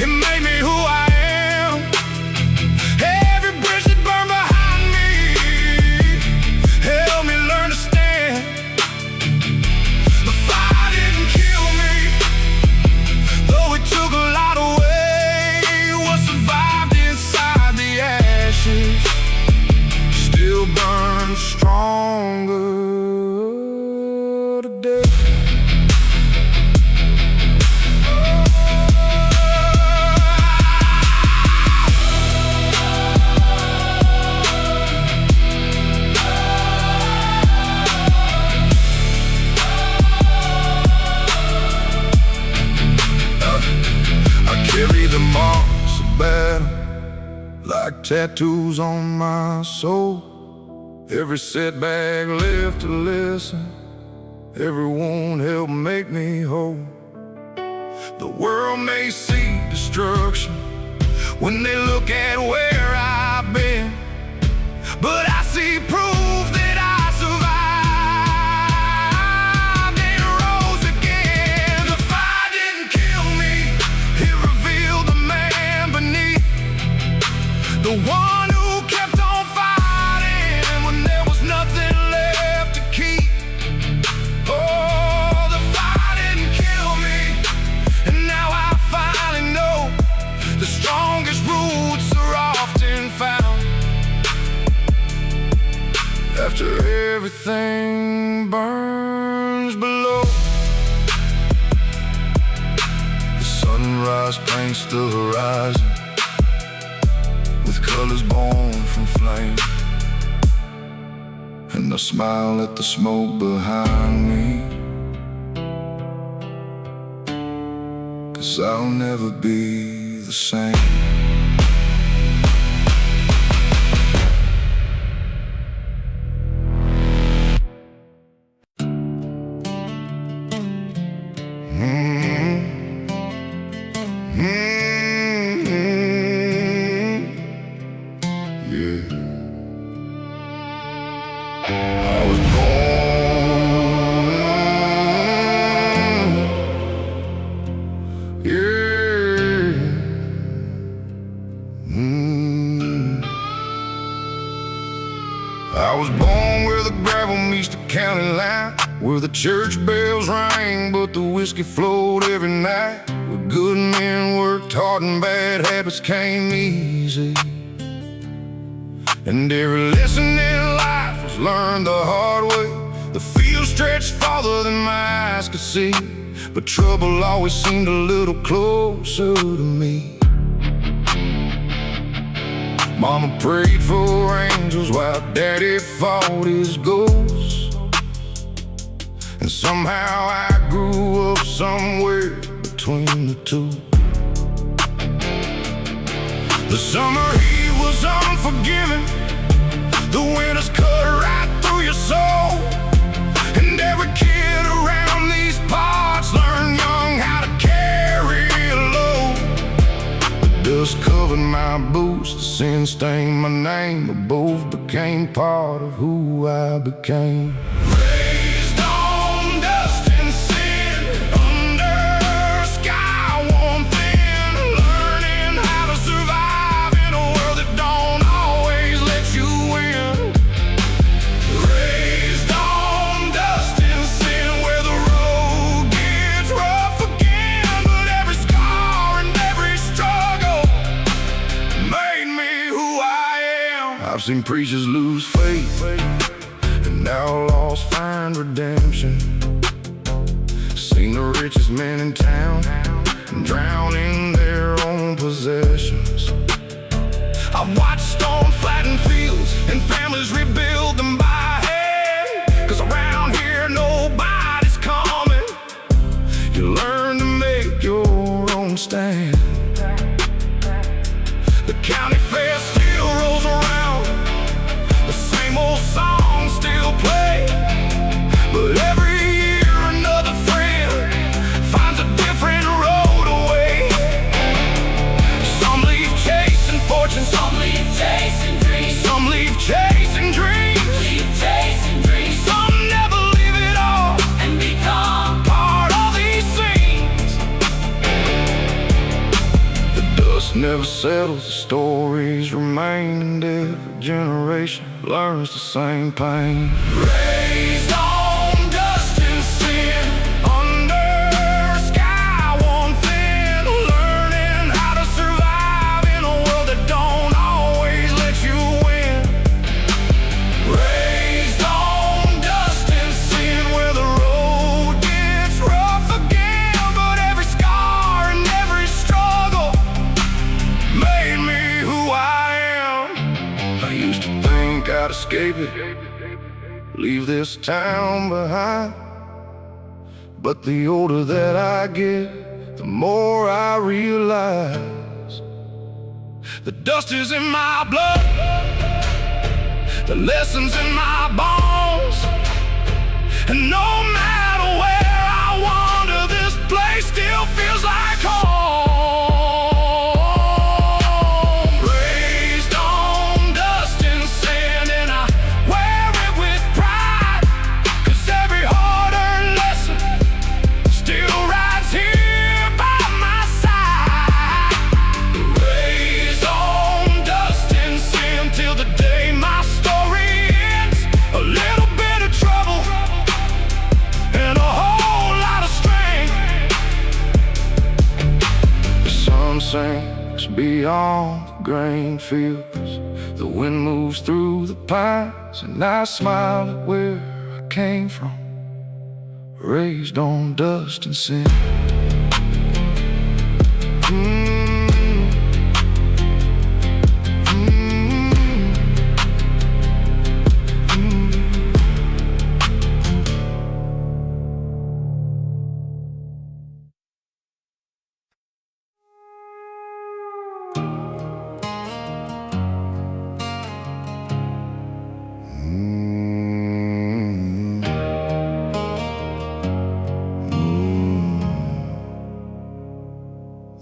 it made me who I am. Every bridge that burned behind me helped me learn to stand. The fire didn't kill me, though it took a lot away. What survived inside the ashes still burns stronger today. I carry the marks of battle like tattoos on my soul. Every setback left to listen, everyone help make me whole. The world may see destruction when they look at where I've been, but I see proof that I survived and rose again. The fire didn't kill me, it revealed the man beneath, the one who kept on fighting when there was nothing left to keep. Oh, the fire didn't kill me, and now I finally know the strongest roots are often found after everything burns below. The sunrise paints the horizon with colors born from flame, and I smile at the smoke behind me, 'cause I'll never be the same. Yeah. I was born, yeah. I was born where the gravel meets the county line, where the church bells rang but the whiskey flowed every night, where good men worked hard and bad habits came easy, and every lesson in life was learned the hard way. The field stretched farther than my eyes could see, but trouble always seemed a little closer to me. Mama prayed for angels while Daddy fought his ghosts, and somehow I grew up somewhere between the two. The summer heat was unforgiving, the winters cut right through your soul, and every kid around these parts learned young how to carry a load. The dust covered my boots, the sin stained my name, but both became part of who I became. Raised on dust and sin, under sky warm thin, learning how to survive in a world that don't always let you in. Raised on dust and sin, where the road gets rough again, but every scar and every struggle made me who I am. I've seen preachers lose faith and outlaws find redemption, seen the richest men in town drown in their own possessions. I've watched storms flatten fields and families rebuild them by hand, 'cause around here nobody's coming. You learn to make your own stand. The county fair still rolls around, the same old songs still play, but every year another friend finds a different road away. Some leave chasing fortune, some leave chasing dreams, some leave chasing dreams, some never leave it all and become part of these scenes. The dust never settles, the stories remain, and every generation learns the same pain. Raised on dust and sin, under sky warm thin, learning how to survive in a world that don't always let you win. Raised on dust and sin, where the road gets rough again, but every scar and every struggle made me who I am. I used to think I'd escape it, leave this town behind, but the older that I get, the more I realize the dust is in my blood, the lessons in my bones, and no matter sinks beyond the grain fields. The wind moves through the pines, and I smile at where I came from, raised on dust and sin.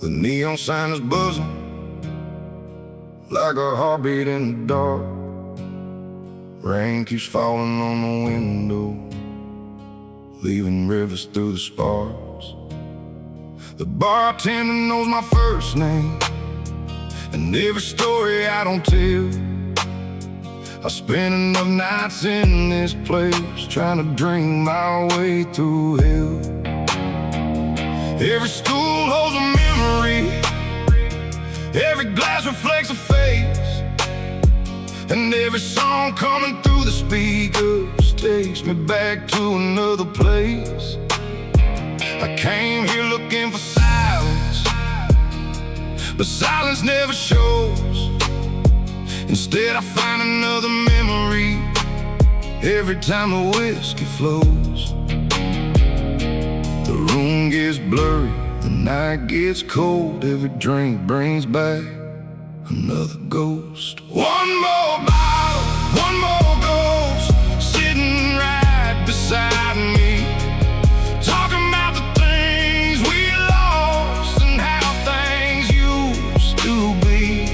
The neon sign is buzzing like a heartbeat in the dark. Rain keeps falling on the window, leaving rivers through the sparks. The bartender knows my first name, and every story I don't tell. I spent enough nights in this place, trying to drink my way through hell. Every stool holds a memory, every glass reflects a face, and every song coming through the speakers takes me back to another place. I came here looking for silence, but silence never shows. Instead I find another memory every time the whiskey flows. The room gets blurry, the night gets cold. Every drink brings back another ghost. One more bottle, one more ghost, sitting right beside me, talking about the things we lost and how things used to be.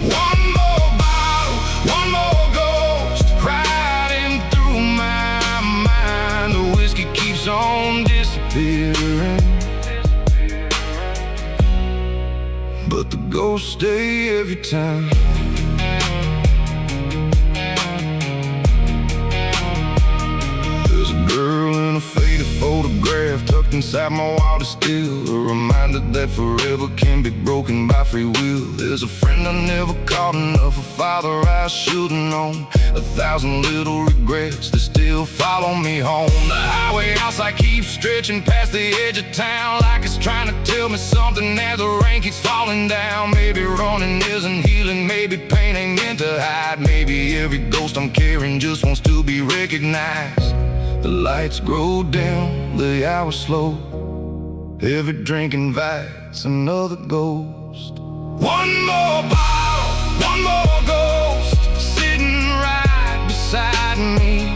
One more bottle, one more ghost, riding through my mind. The whiskey keeps on disappearing, but the ghosts stay every time. There's a girl in a faded photograph tucked inside my wildest still, a reminder that forever can be broken by free will. There's a friend I never called enough, a father I should've known, 1,000 little regrets that still follow me home. The highway outside keeps stretching past the edge of town, like it's trying to tell me something as the rain keeps falling down. Maybe running isn't healing, maybe pain ain't meant to hide. Maybe every ghost I'm carrying just wants to be recognized. The lights grow dim, the hours slow, every drink invites another ghost. One more bottle, one more ghost, sitting right beside me,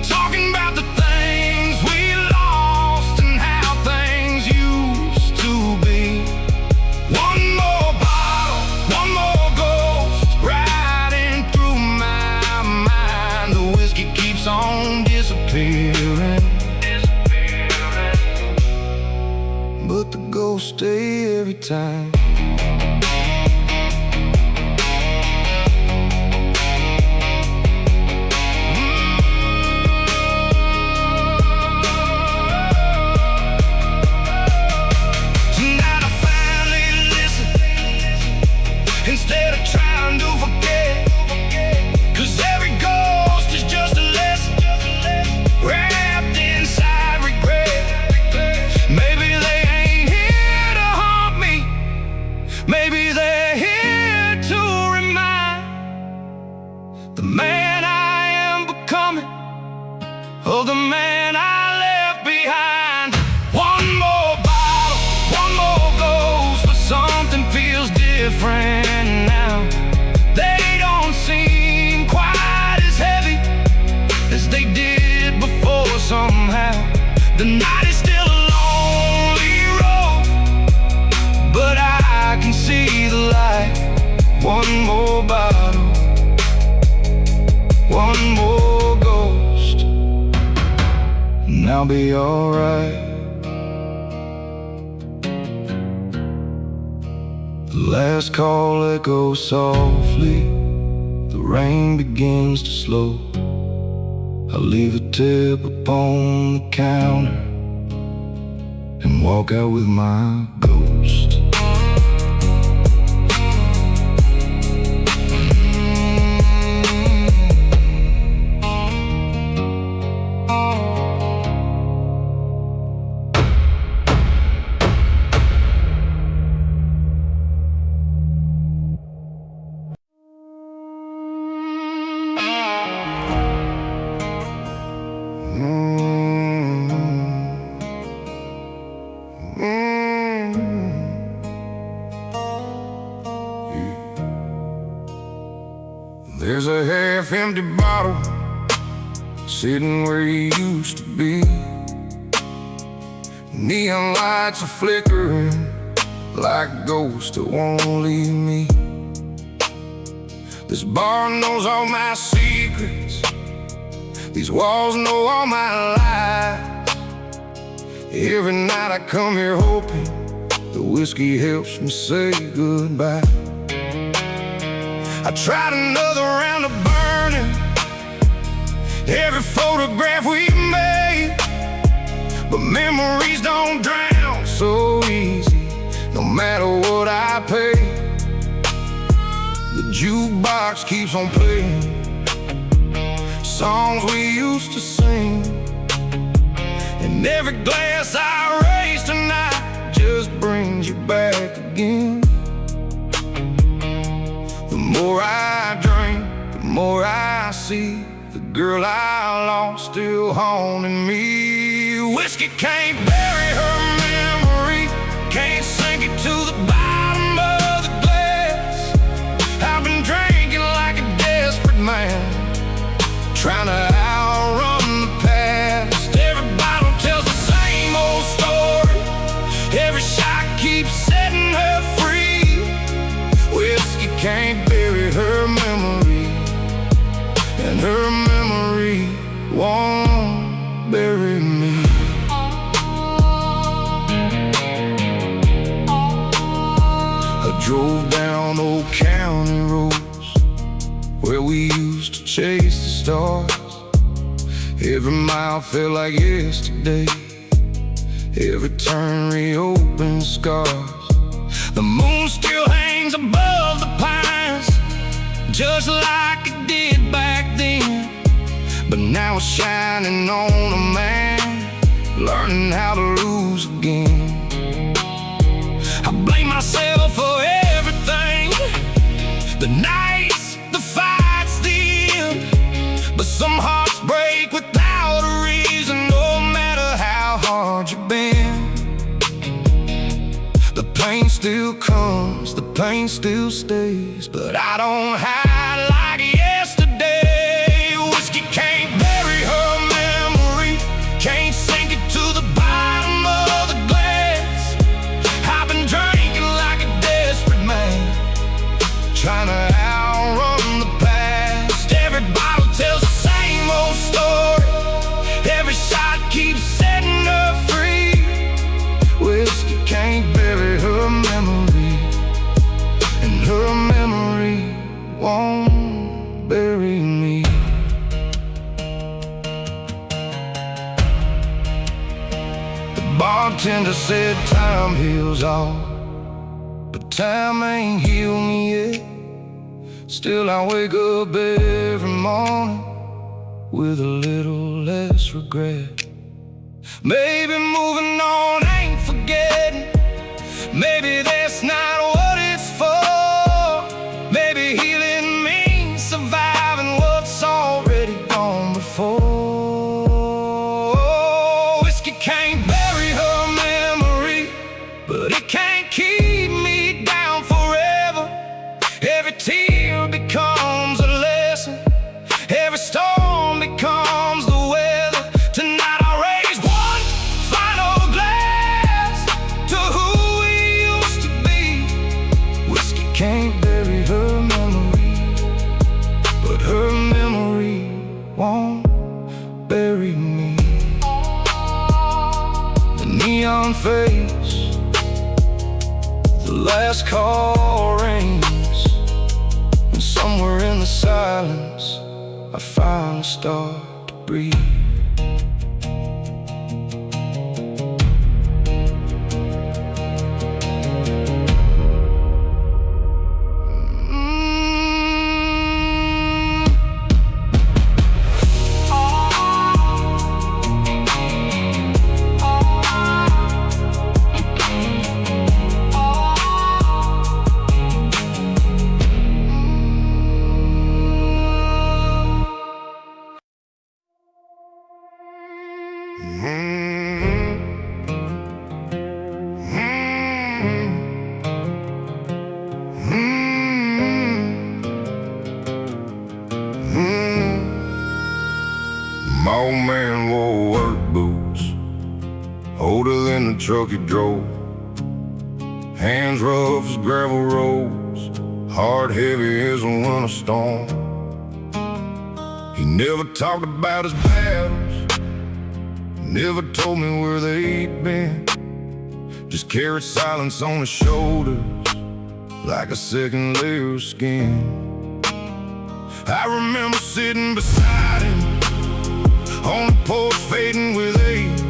talking about the things we lost and how things used to be. One more bottle, one more ghost, riding through my mind. The whiskey keeps on disappearing, but the ghosts stay every time. Tonight I finally listen, instead of trying to forget, 'cause every ghost is just a lesson wrapped inside regret. Maybe they ain't here to haunt me, maybe they're here to remind the man I am becoming of the man I left behind. One more bottle, one more ghost, but something feels different now. They don't seem quite as heavy as they did before somehow. The night is still a lonely road, but I can see the light. One more bottle, one more ghost, and I'll be alright. The last call echoes softly, the rain begins to slow. I leave a tip upon the counter and walk out with my ghost. There's a half-empty bottle sitting where he used to be. Neon lights are flickering like ghosts that won't leave me. This bar knows all my secrets. These walls know all my lies. Every night I come here hoping the whiskey helps me say goodbye. I tried another round of burning every photograph we made, but memories don't drown so easy, no matter what I pay. The jukebox keeps on playing songs we used to sing, and every glass I raise tonight just brings you back again. The more I drink, the more I see the girl I lost still haunting me. Whiskey can't bury her memory, can't sink it to the bottom of the glass. I've been drinking like a desperate man, trying to outrun the past. Every bottle tells the same old story, every shot keeps setting her free. Whiskey can't bury her memory, and her memory won't bury me. I drove down old county roads where we used to chase the stars. Every mile felt like yesterday, every turn reopened scars. The moon still hangs above the pines, just like it did back then, but now it's shining on a man learning how to lose again. I blame myself for everything, the nights, the fights, the end. But some hearts break without a reason, no matter how hard you've been. The pain still comes, the pain still stays, but I don't hide like yesterday. Whiskey can't bury her memory, can't sink it to the bottom of the glass. I've been drinking like a desperate man, trying to outrun the past. Every bottle tells the same old story, every shot keeps setting her free. Whiskey can't bury her memory, and her memory won't bury me. The bartender said time heals all, but time ain't healed me yet. Still I wake up every morning with a little less regret. Maybe moving on ain't forgetting, maybe that's not what it's for. Maybe healing means surviving what's already gone before. Whiskey can't bury her memory, but it can't keep me down forever. Every tear becomes a lesson, every storm becomes the weather. Tonight I'll raise one final glass to who we used to be. Whiskey can't bury her memory, but her memory won't bury me. The neon face, the last call rings, and somewhere in the silence I finally start to breathe. older than the truck he drove. Hands rough as gravel roads, heart heavy as a winter storm. He never talked about his battles, never told me where they'd been. Just carried silence on his shoulders like a second layer of skin. I remember sitting beside him on the porch fading with age,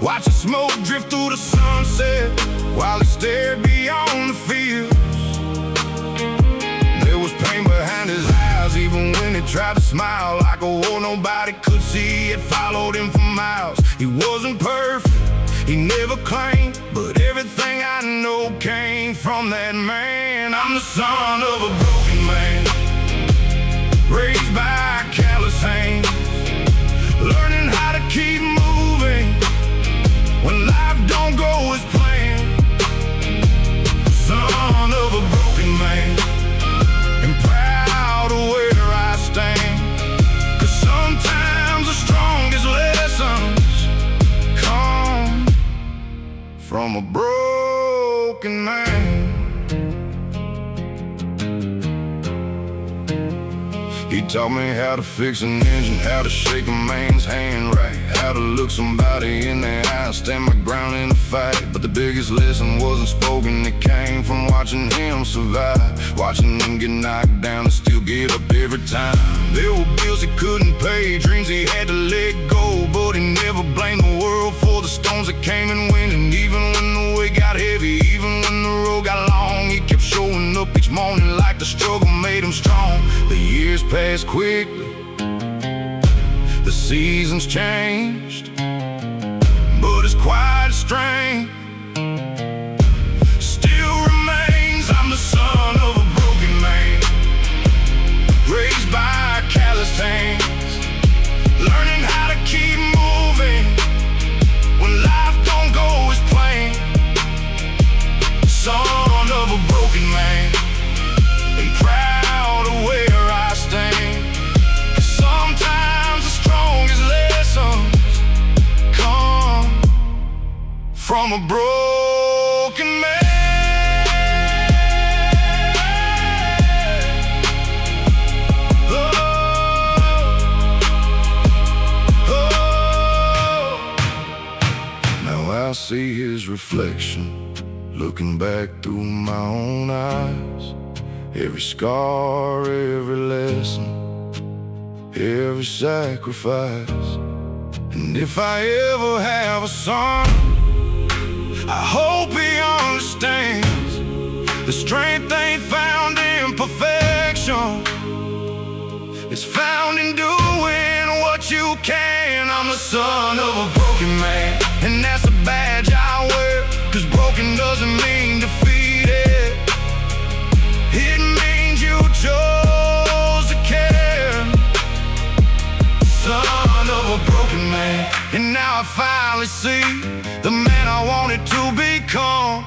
watching smoke drift through the sunset while he stared beyond the fields. There was pain behind his eyes, even when he tried to smile like a war nobody could see. It followed him for miles. He wasn't perfect, he never claimed, but everything I know came from that man. I'm the son of a broken man, raised by callous hands, learning how to keep moving when life don't go as planned. Son of a broken man, and proud of where I stand, 'cause sometimes the strongest lessons come from a broken man. He taught me how to fix an engine, how to shake a man's hand right, how to look somebody in the eye, stand my ground in a fight. But the biggest lesson wasn't spoken, it came from watching him survive, watching him get knocked down and still get up every time. There were bills he couldn't pay, dreams he had to let go, but he never blamed the world for the storms that came and went. And even when the weight got heavy, even when the road got long, he kept showing up each morning like the struggle made him strong. The years passed quickly, the seasons changed, but his quiet strength still remains. I'm the son of a broken man, raised by calloused hands, learning how to keep moving when life don't go as planned. Son of a broken man, and proud of where I stand. Sometimes the strongest lessons come from a broken man. Now I see his reflection, looking back through my own eyes. Every scar, every lesson, every sacrifice. And if I ever have a son, I hope he understands the strength ain't found in perfection, it's found in doing what you can. I'm the son of a broken man, and that's a badge I wear, 'cause broken doesn't mean defeated, it means you chose to care. Son of a broken man, and now I finally see the man I wanted to become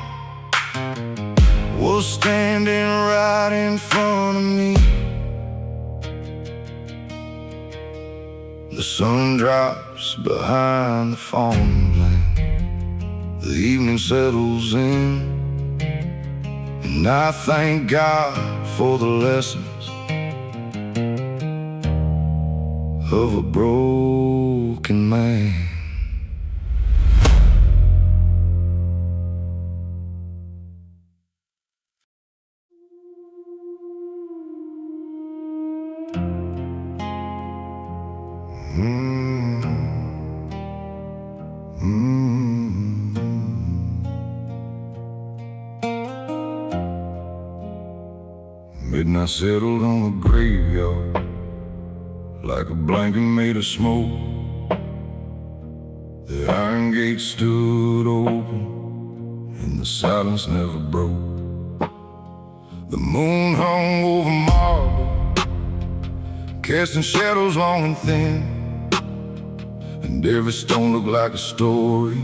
was standing right in front of me. The sun drops behind the farmland, the evening settles in, and I thank God for the lessons of a broken man. Midnight settled on the graveyard like a blanket made of smoke. The iron gate stood open and the silence never broke. The moon hung over marble, casting shadows long and thin, and every stone looked like a story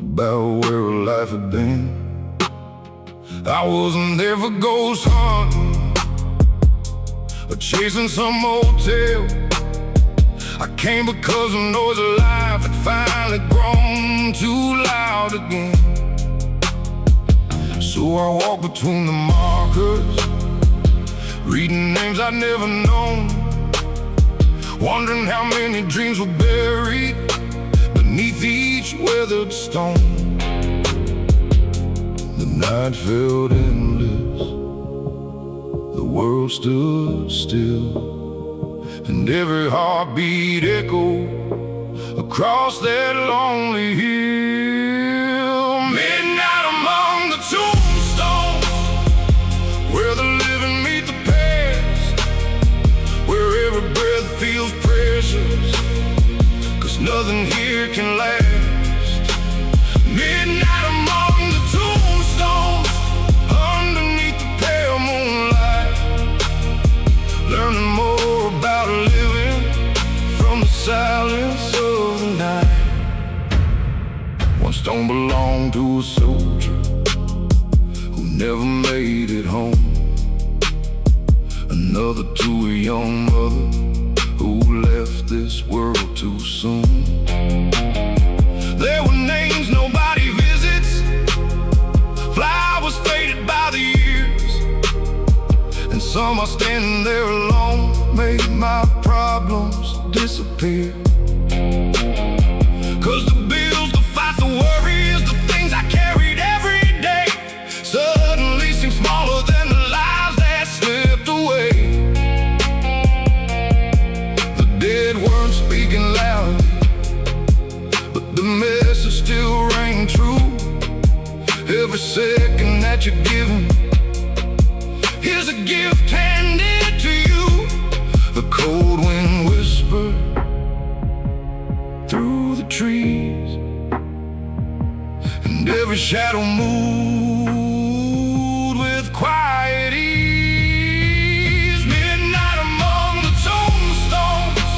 about where a life had been. I wasn't there for ghost hunting or chasing some motel. I came because the noise of life had finally grown too loud again. So I walked between the markers, reading names I'd never known, wondering how many dreams were buried beneath each weathered stone. The night felt endless, the world stood still, and every heartbeat echoed across that lonely hill. Midnight among the tombstones, where the living meet the past, where every breath feels precious, 'cause nothing here can last. Midnight among the tombstones, underneath the pale moonlight, learning more about living from the silence of the night. One stone belonged to a soldier who never made it home, another to a young mother who left this world too soon. There were names nobody visits, flowers faded by the years, and some are standing there alone, make my problems disappear. 'Cause the bills, the fights, the worries, the things I carried every day suddenly seem smaller than the lives that slipped away. The dead weren't speaking loudly, but the message still rang true. Every second that you're given, here's a gift handed to you. The cold wind whispered through the trees, and every shadow moved with quiet ease. Midnight among the tombstones,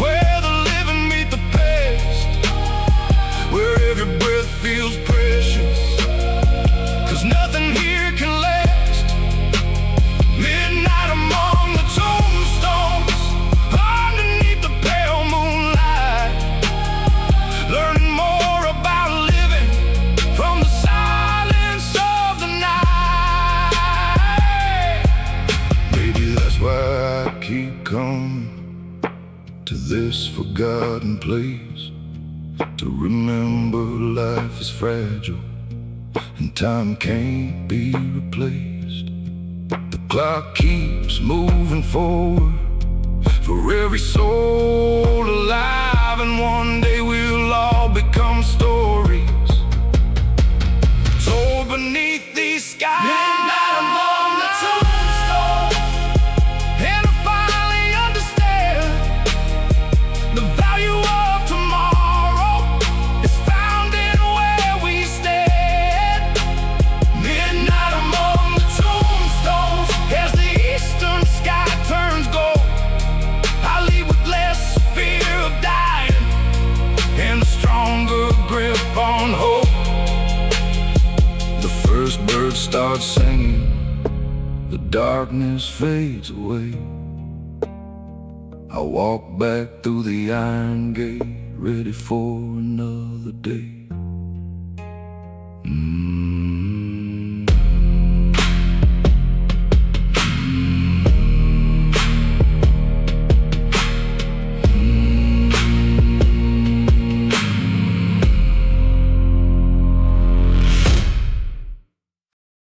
where the living meet the past, where every breath feels precious, 'cause nothing here can last. Midnight among the tombstones, underneath the pale moonlight, learning more about living from the silence of the night. Maybe that's why I keep coming to this forgotten place, to remember life is fragile and time can't be replaced. The clock keeps moving forward for every soul alive, and one day we'll all become stories told beneath these skies. Midnight among the tombstones, and I finally understand the value of tomorrow is found in where we stand. Midnight among the tombstones, as the eastern sky turns gold, I leave with less fear of dying and a stronger grip on hope. The first bird starts singing, the darkness fades away. I walk back through the iron gate, ready for another day.